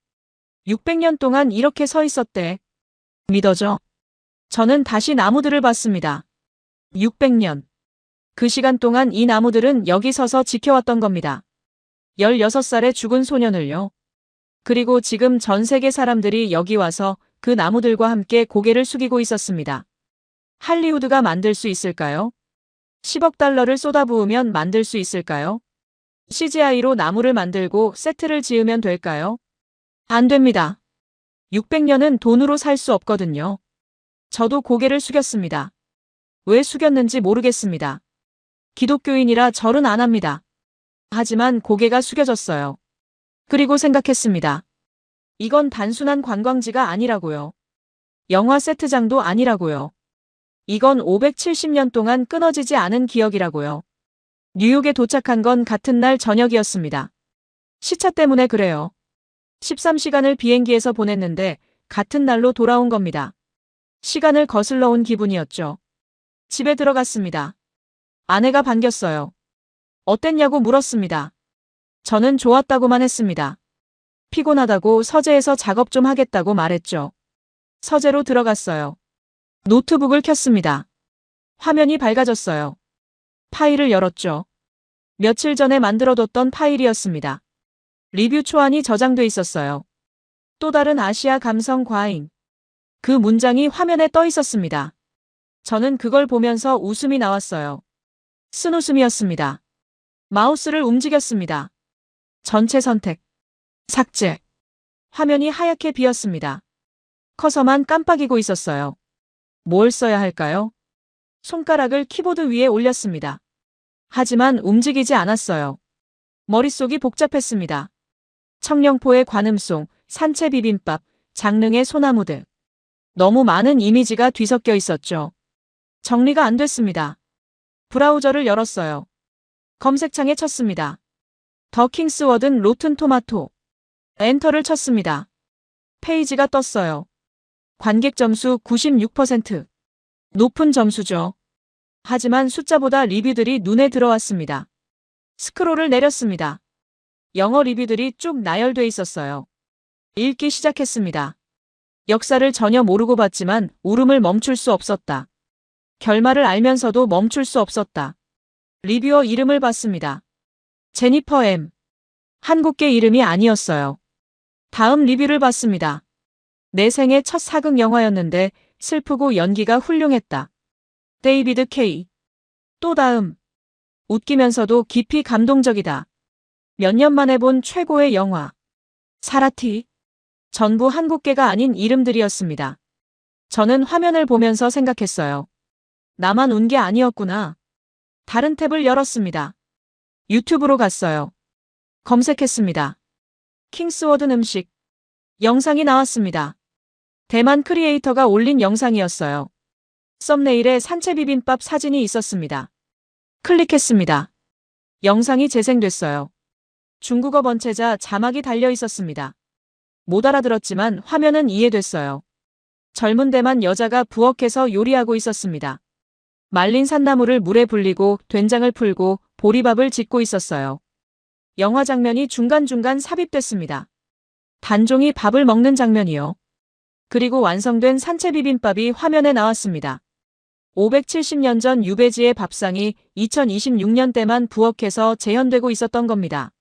600년 동안 이렇게 서 있었대. 믿어져? 저는 다시 나무들을 봤습니다. 600년. 그 시간 동안 이 나무들은 여기 서서 지켜왔던 겁니다. 16살의 죽은 소년을요. 그리고 지금 전 세계 사람들이 여기 와서 그 나무들과 함께 고개를 숙이고 있었습니다. 할리우드가 만들 수 있을까요? 10억 달러를 쏟아부으면 만들 수 있을까요? CGI로 나무를 만들고 세트를 지으면 될까요? 안 됩니다. 600년은 돈으로 살 수 없거든요. 저도 고개를 숙였습니다. 왜 숙였는지 모르겠습니다. 기독교인이라 절은 안 합니다. 하지만 고개가 숙여졌어요. 그리고 생각했습니다. 이건 단순한 관광지가 아니라고요. 영화 세트장도 아니라고요. 이건 570년 동안 끊어지지 않은 기억이라고요. 뉴욕에 도착한 건 같은 날 저녁이었습니다. 시차 때문에 그래요. 13시간을 비행기에서 보냈는데 같은 날로 돌아온 겁니다. 시간을 거슬러 온 기분이었죠. 집에 들어갔습니다. 아내가 반겼어요. 어땠냐고 물었습니다. 저는 좋았다고만 했습니다. 피곤하다고 서재에서 작업 좀 하겠다고 말했죠. 서재로 들어갔어요. 노트북을 켰습니다. 화면이 밝아졌어요. 파일을 열었죠. 며칠 전에 만들어뒀던 파일이었습니다. 리뷰 초안이 저장돼 있었어요. 또 다른 아시아 감성 과잉. 그 문장이 화면에 떠 있었습니다. 저는 그걸 보면서 웃음이 나왔어요. 쓴웃음이었습니다. 마우스를 움직였습니다. 전체 선택. 삭제. 화면이 하얗게 비었습니다. 커서만 깜빡이고 있었어요. 뭘 써야 할까요? 손가락을 키보드 위에 올렸습니다. 하지만 움직이지 않았어요. 머릿속이 복잡했습니다. 청령포의 관음송, 산채 비빔밥, 장릉의 소나무들. 너무 많은 이미지가 뒤섞여 있었죠. 정리가 안 됐습니다. 브라우저를 열었어요. 검색창에 쳤습니다. 더 킹스워든 로튼 토마토. 엔터를 쳤습니다. 페이지가 떴어요. 관객 점수 96%. 높은 점수죠. 하지만 숫자보다 리뷰들이 눈에 들어왔습니다. 스크롤을 내렸습니다. 영어 리뷰들이 쭉 나열돼 있었어요. 읽기 시작했습니다. 역사를 전혀 모르고 봤지만 울음을 멈출 수 없었다. 결말을 알면서도 멈출 수 없었다. 리뷰어 이름을 봤습니다. 제니퍼 M. 한국계 이름이 아니었어요. 다음 리뷰를 봤습니다. 내 생애 첫 사극 영화였는데 슬프고 연기가 훌륭했다. 데이비드 K. 또 다음. 웃기면서도 깊이 감동적이다. 몇 년 만에 본 최고의 영화. 사라티. 전부 한국계가 아닌 이름들이었습니다. 저는 화면을 보면서 생각했어요. 나만 운 게 아니었구나. 다른 탭을 열었습니다. 유튜브로 갔어요. 검색했습니다. 킹스워든 음식. 영상이 나왔습니다. 대만 크리에이터가 올린 영상이었어요. 썸네일에 산채 비빔밥 사진이 있었습니다. 클릭했습니다. 영상이 재생됐어요. 중국어 번체자 자막이 달려 있었습니다. 못 알아들었지만 화면은 이해됐어요. 젊은 대만 여자가 부엌에서 요리하고 있었습니다. 말린 산나물을 물에 불리고 된장을 풀고 보리밥을 짓고 있었어요. 영화 장면이 중간중간 삽입됐습니다. 단종이 밥을 먹는 장면이요. 그리고 완성된 산채 비빔밥이 화면에 나왔습니다. 570년 전 유배지의 밥상이 2026년 때만 부엌에서 재현되고 있었던 겁니다.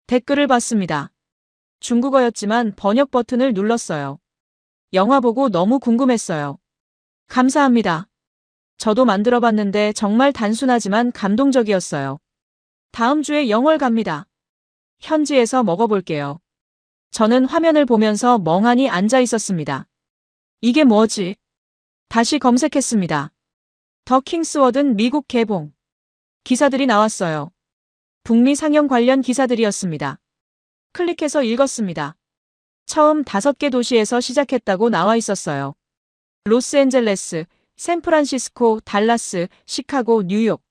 댓글을 봤습니다. 중국어였지만 번역 버튼을 눌렀어요. 영화 보고 너무 궁금했어요. 감사합니다. 저도 만들어봤는데 정말 단순하지만 감동적이었어요. 다음 주에 영월 갑니다. 현지에서 먹어볼게요. 저는 화면을 보면서 멍하니 앉아 있었습니다. 이게 뭐지? 다시 검색했습니다. 더 킹스워든 미국 개봉. 기사들이 나왔어요. 북미 상영 관련 기사들이었습니다. 클릭해서 읽었습니다. 처음 5개 도시에서 시작했다고 나와 있었어요. 로스앤젤레스, 샌프란시스코, 달라스, 시카고, 뉴욕.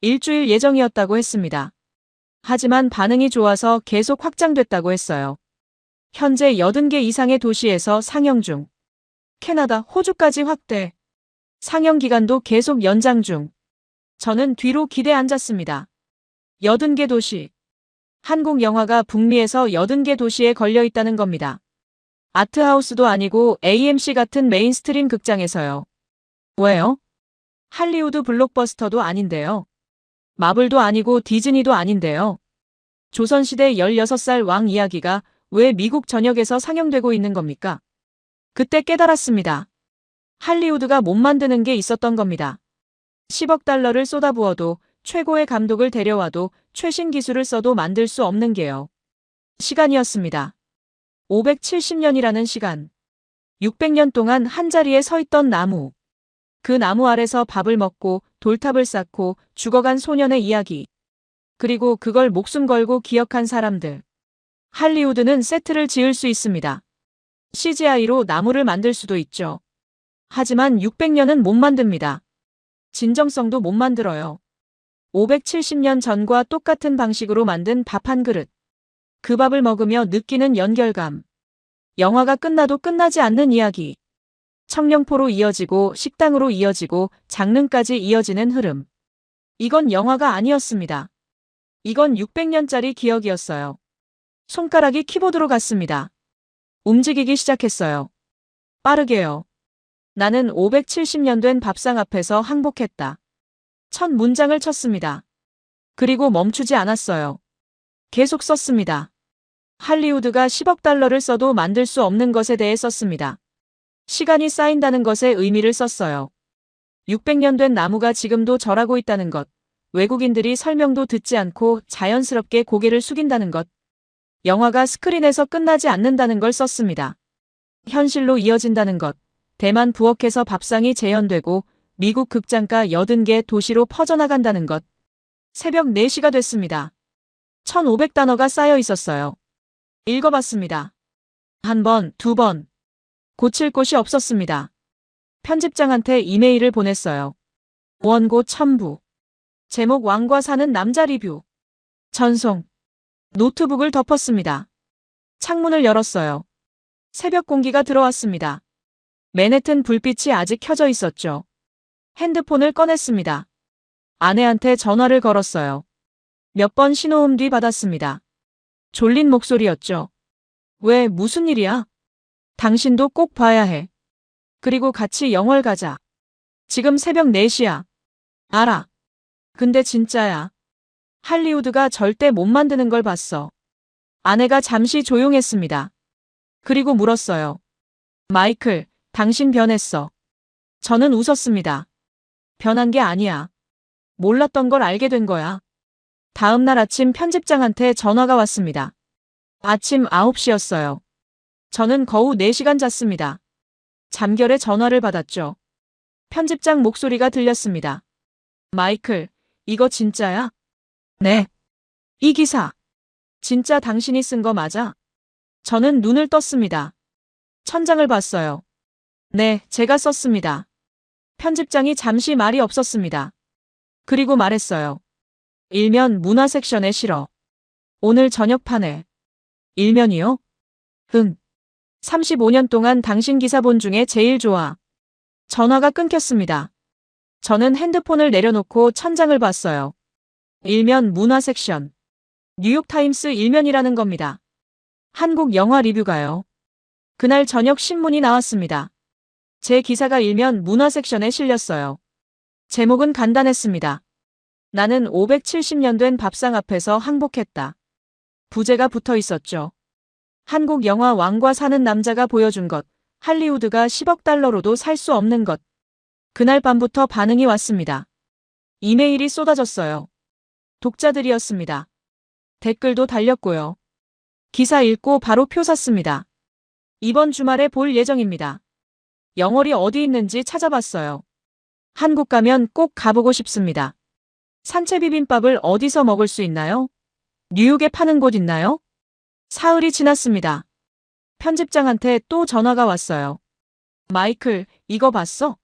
일주일 예정이었다고 했습니다. 하지만 반응이 좋아서 계속 확장됐다고 했어요. 현재 80개 이상의 도시에서 상영 중. 캐나다, 호주까지 확대. 상영 기간도 계속 연장 중. 저는 뒤로 기대 앉았습니다. 80개 도시. 한국 영화가 북미에서 80개 도시에 걸려 있다는 겁니다. 아트하우스도 아니고 AMC 같은 메인스트림 극장에서요. 왜요? 할리우드 블록버스터도 아닌데요. 마블도 아니고 디즈니도 아닌데요. 조선시대 16살 왕 이야기가 왜 미국 전역에서 상영되고 있는 겁니까? 그때 깨달았습니다. 할리우드가 못 만드는 게 있었던 겁니다. 10억 달러를 쏟아부어도 최고의 감독을 데려와도 최신 기술을 써도 만들 수 없는 게요. 시간이었습니다. 570년이라는 시간. 600년 동안 한자리에 서 있던 나무. 그 나무 아래서 밥을 먹고 돌탑을 쌓고 죽어간 소년의 이야기. 그리고 그걸 목숨 걸고 기억한 사람들. 할리우드는 세트를 지을 수 있습니다. CGI로 나무를 만들 수도 있죠. 하지만 600년은 못 만듭니다. 진정성도 못 만들어요. 570년 전과 똑같은 방식으로 만든 밥 한 그릇. 그 밥을 먹으며 느끼는 연결감. 영화가 끝나도 끝나지 않는 이야기. 청룡포로 이어지고 식당으로 이어지고 장릉까지 이어지는 흐름. 이건 영화가 아니었습니다. 이건 600년짜리 기억이었어요. 손가락이 키보드로 갔습니다. 움직이기 시작했어요. 빠르게요. 나는 570년 된 밥상 앞에서 항복했다. 첫 문장을 쳤습니다. 그리고 멈추지 않았어요. 계속 썼습니다. 할리우드가 10억 달러를 써도 만들 수 없는 것에 대해 썼습니다. 시간이 쌓인다는 것에 의미를 썼어요. 600년 된 나무가 지금도 절하고 있다는 것. 외국인들이 설명도 듣지 않고 자연스럽게 고개를 숙인다는 것. 영화가 스크린에서 끝나지 않는다는 걸 썼습니다. 현실로 이어진다는 것. 대만 부엌에서 밥상이 재현되고 미국 극장가 80개 도시로 퍼져나간다는 것. 새벽 4시가 됐습니다. 1500단어가 쌓여 있었어요. 읽어봤습니다. 한 번, 두 번. 고칠 곳이 없었습니다. 편집장한테 이메일을 보냈어요. 원고 첨부. 제목 왕과 사는 남자 리뷰. 전송. 노트북을 덮었습니다. 창문을 열었어요. 새벽 공기가 들어왔습니다. 맨해튼 불빛이 아직 켜져 있었죠. 핸드폰을 꺼냈습니다. 아내한테 전화를 걸었어요. 몇 번 신호음 뒤 받았습니다. 졸린 목소리였죠. 왜, 무슨 일이야? 당신도 꼭 봐야 해. 그리고 같이 영월 가자. 지금 새벽 4시야. 알아. 근데 진짜야. 할리우드가 절대 못 만드는 걸 봤어. 아내가 잠시 조용했습니다. 그리고 물었어요. 마이클, 당신 변했어. 저는 웃었습니다. 변한 게 아니야. 몰랐던 걸 알게 된 거야. 다음 날 아침 편집장한테 전화가 왔습니다. 아침 9시였어요. 저는 거우 4시간 잤습니다. 잠결에 전화를 받았죠. 편집장 목소리가 들렸습니다. 마이클, 이거 진짜야? 네. 이 기사. 진짜 당신이 쓴 거 맞아? 저는 눈을 떴습니다. 천장을 봤어요. 네, 제가 썼습니다. 편집장이 잠시 말이 없었습니다. 그리고 말했어요. 일면 문화 섹션에 실어. 오늘 저녁판에. 일면이요? 응. 35년 동안 당신 기사 본 중에 제일 좋아. 전화가 끊겼습니다. 저는 핸드폰을 내려놓고 천장을 봤어요. 일면 문화 섹션. 뉴욕타임스 일면이라는 겁니다. 한국 영화 리뷰가요. 그날 저녁 신문이 나왔습니다. 제 기사가 일면 문화 섹션에 실렸어요. 제목은 간단했습니다. 나는 570년 된 밥상 앞에서 항복했다. 부제가 붙어 있었죠. 한국 영화 왕과 사는 남자가 보여준 것, 할리우드가 10억 달러로도 살 수 없는 것. 그날 밤부터 반응이 왔습니다. 이메일이 쏟아졌어요. 독자들이었습니다. 댓글도 달렸고요. 기사 읽고 바로 표 샀습니다. 이번 주말에 볼 예정입니다. 영월이 어디 있는지 찾아봤어요. 한국 가면 꼭 가보고 싶습니다. 산채 비빔밥을 어디서 먹을 수 있나요? 뉴욕에 파는 곳 있나요? 사흘이 지났습니다. 편집장한테 또 전화가 왔어요. 마이클, 이거 봤어?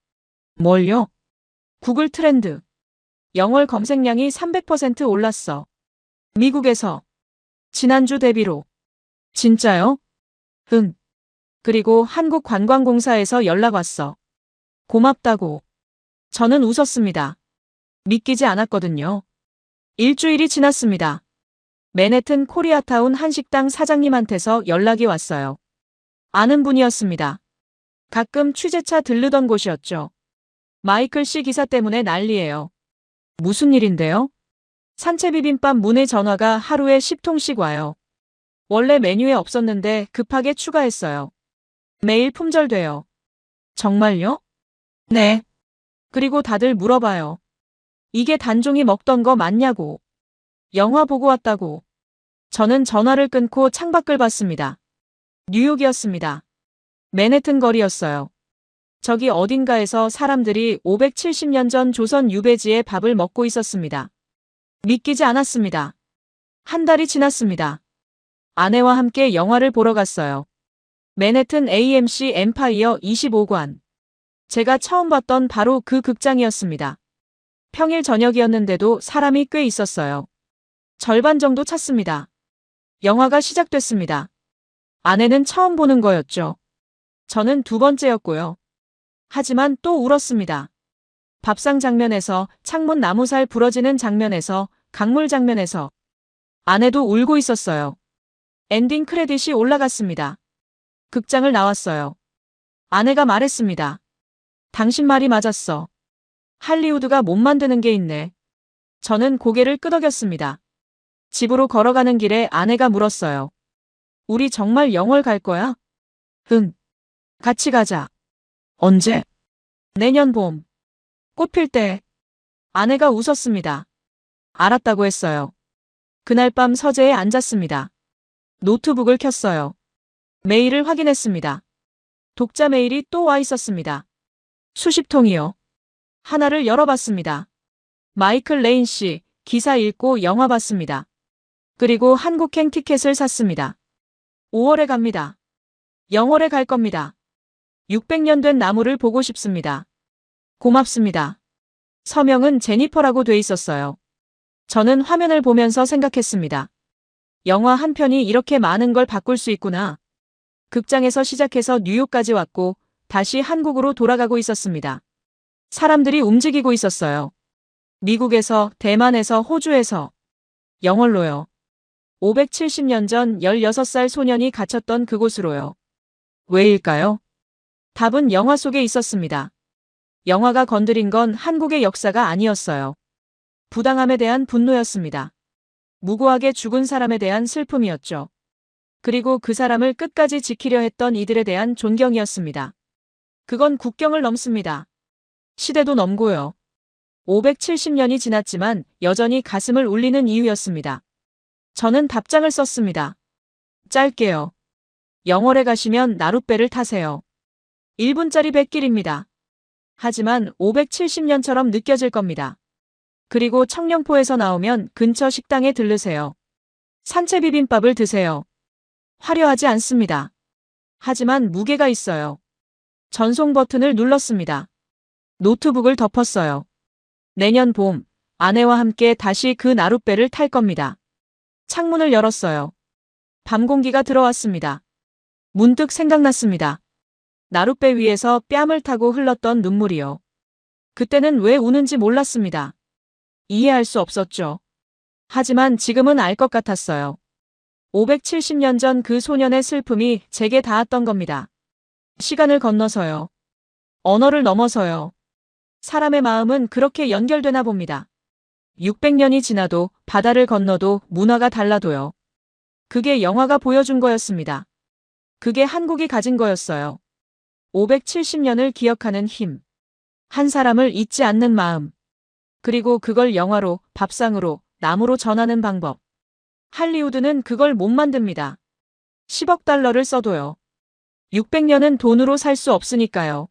뭘요? 구글 트렌드. 영월 검색량이 300% 올랐어. 미국에서. 지난주 대비로. 진짜요? 응. 그리고 한국관광공사에서 연락 왔어. 고맙다고. 저는 웃었습니다. 믿기지 않았거든요. 일주일이 지났습니다. 맨해튼 코리아타운 한식당 사장님한테서 연락이 왔어요. 아는 분이었습니다. 가끔 취재차 들르던 곳이었죠. 마이클 씨 기사 때문에 난리예요. 무슨 일인데요? 산채비빔밥 문의 전화가 하루에 10통씩 와요. 원래 메뉴에 없었는데 급하게 추가했어요. 매일 품절돼요. 정말요? 네. 그리고 다들 물어봐요. 이게 단종이 먹던 거 맞냐고. 영화 보고 왔다고. 저는 전화를 끊고 창밖을 봤습니다. 뉴욕이었습니다. 맨해튼 거리였어요. 저기 어딘가에서 사람들이 570년 전 조선 유배지의 밥을 먹고 있었습니다. 믿기지 않았습니다. 한 달이 지났습니다. 아내와 함께 영화를 보러 갔어요. 맨해튼 AMC 엠파이어 25관. 제가 처음 봤던 바로 그 극장이었습니다. 평일 저녁이었는데도 사람이 꽤 있었어요. 절반 정도 찼습니다. 영화가 시작됐습니다. 아내는 처음 보는 거였죠. 저는 두 번째였고요. 하지만 또 울었습니다. 밥상 장면에서, 창문 나무살 부러지는 장면에서, 강물 장면에서. 아내도 울고 있었어요. 엔딩 크레딧이 올라갔습니다. 극장을 나왔어요. 아내가 말했습니다. 당신 말이 맞았어. 할리우드가 못 만드는 게 있네. 저는 고개를 끄덕였습니다. 집으로 걸어가는 길에 아내가 물었어요. 우리 정말 영월 갈 거야? 응. 같이 가자. 언제? 내년 봄. 꽃 필 때. 아내가 웃었습니다. 알았다고 했어요. 그날 밤 서재에 앉았습니다. 노트북을 켰어요. 메일을 확인했습니다. 독자 메일이 또 와 있었습니다. 수십 통이요. 하나를 열어봤습니다. 마이클 레인 씨, 기사 읽고 영화 봤습니다. 그리고 한국행 티켓을 샀습니다. 5월에 갑니다. 영월에 갈 겁니다. 600년 된 나무를 보고 싶습니다. 고맙습니다. 서명은 제니퍼라고 돼 있었어요. 저는 화면을 보면서 생각했습니다. 영화 한 편이 이렇게 많은 걸 바꿀 수 있구나. 극장에서 시작해서 뉴욕까지 왔고 다시 한국으로 돌아가고 있었습니다. 사람들이 움직이고 있었어요. 미국에서, 대만에서, 호주에서. 영월로요. 570년 전 16살 소년이 갇혔던 그곳으로요. 왜일까요? 답은 영화 속에 있었습니다. 영화가 건드린 건 한국의 역사가 아니었어요. 부당함에 대한 분노였습니다. 무고하게 죽은 사람에 대한 슬픔이었죠. 그리고 그 사람을 끝까지 지키려 했던 이들에 대한 존경이었습니다. 그건 국경을 넘습니다. 시대도 넘고요. 570년이 지났지만 여전히 가슴을 울리는 이유였습니다. 저는 답장을 썼습니다. 짧게요. 영월에 가시면 나룻배를 타세요. 1분짜리 뱃길입니다. 하지만 570년처럼 느껴질 겁니다. 그리고 청령포에서 나오면 근처 식당에 들르세요. 산채 비빔밥을 드세요. 화려하지 않습니다. 하지만 무게가 있어요. 전송 버튼을 눌렀습니다. 노트북을 덮었어요. 내년 봄, 아내와 함께 다시 그 나룻배를 탈 겁니다. 창문을 열었어요. 밤 공기가 들어왔습니다. 문득 생각났습니다. 나룻배 위에서 뺨을 타고 흘렀던 눈물이요. 그때는 왜 우는지 몰랐습니다. 이해할 수 없었죠. 하지만 지금은 알 것 같았어요. 570년 전 그 소년의 슬픔이 제게 닿았던 겁니다. 시간을 건너서요. 언어를 넘어서요. 사람의 마음은 그렇게 연결되나 봅니다. 600년이 지나도 바다를 건너도 문화가 달라도요. 그게 영화가 보여준 거였습니다. 그게 한국이 가진 거였어요. 570년을 기억하는 힘. 한 사람을 잊지 않는 마음. 그리고 그걸 영화로, 밥상으로, 나무로 전하는 방법. 할리우드는 그걸 못 만듭니다. 10억 달러를 써도요. 600년은 돈으로 살 수 없으니까요.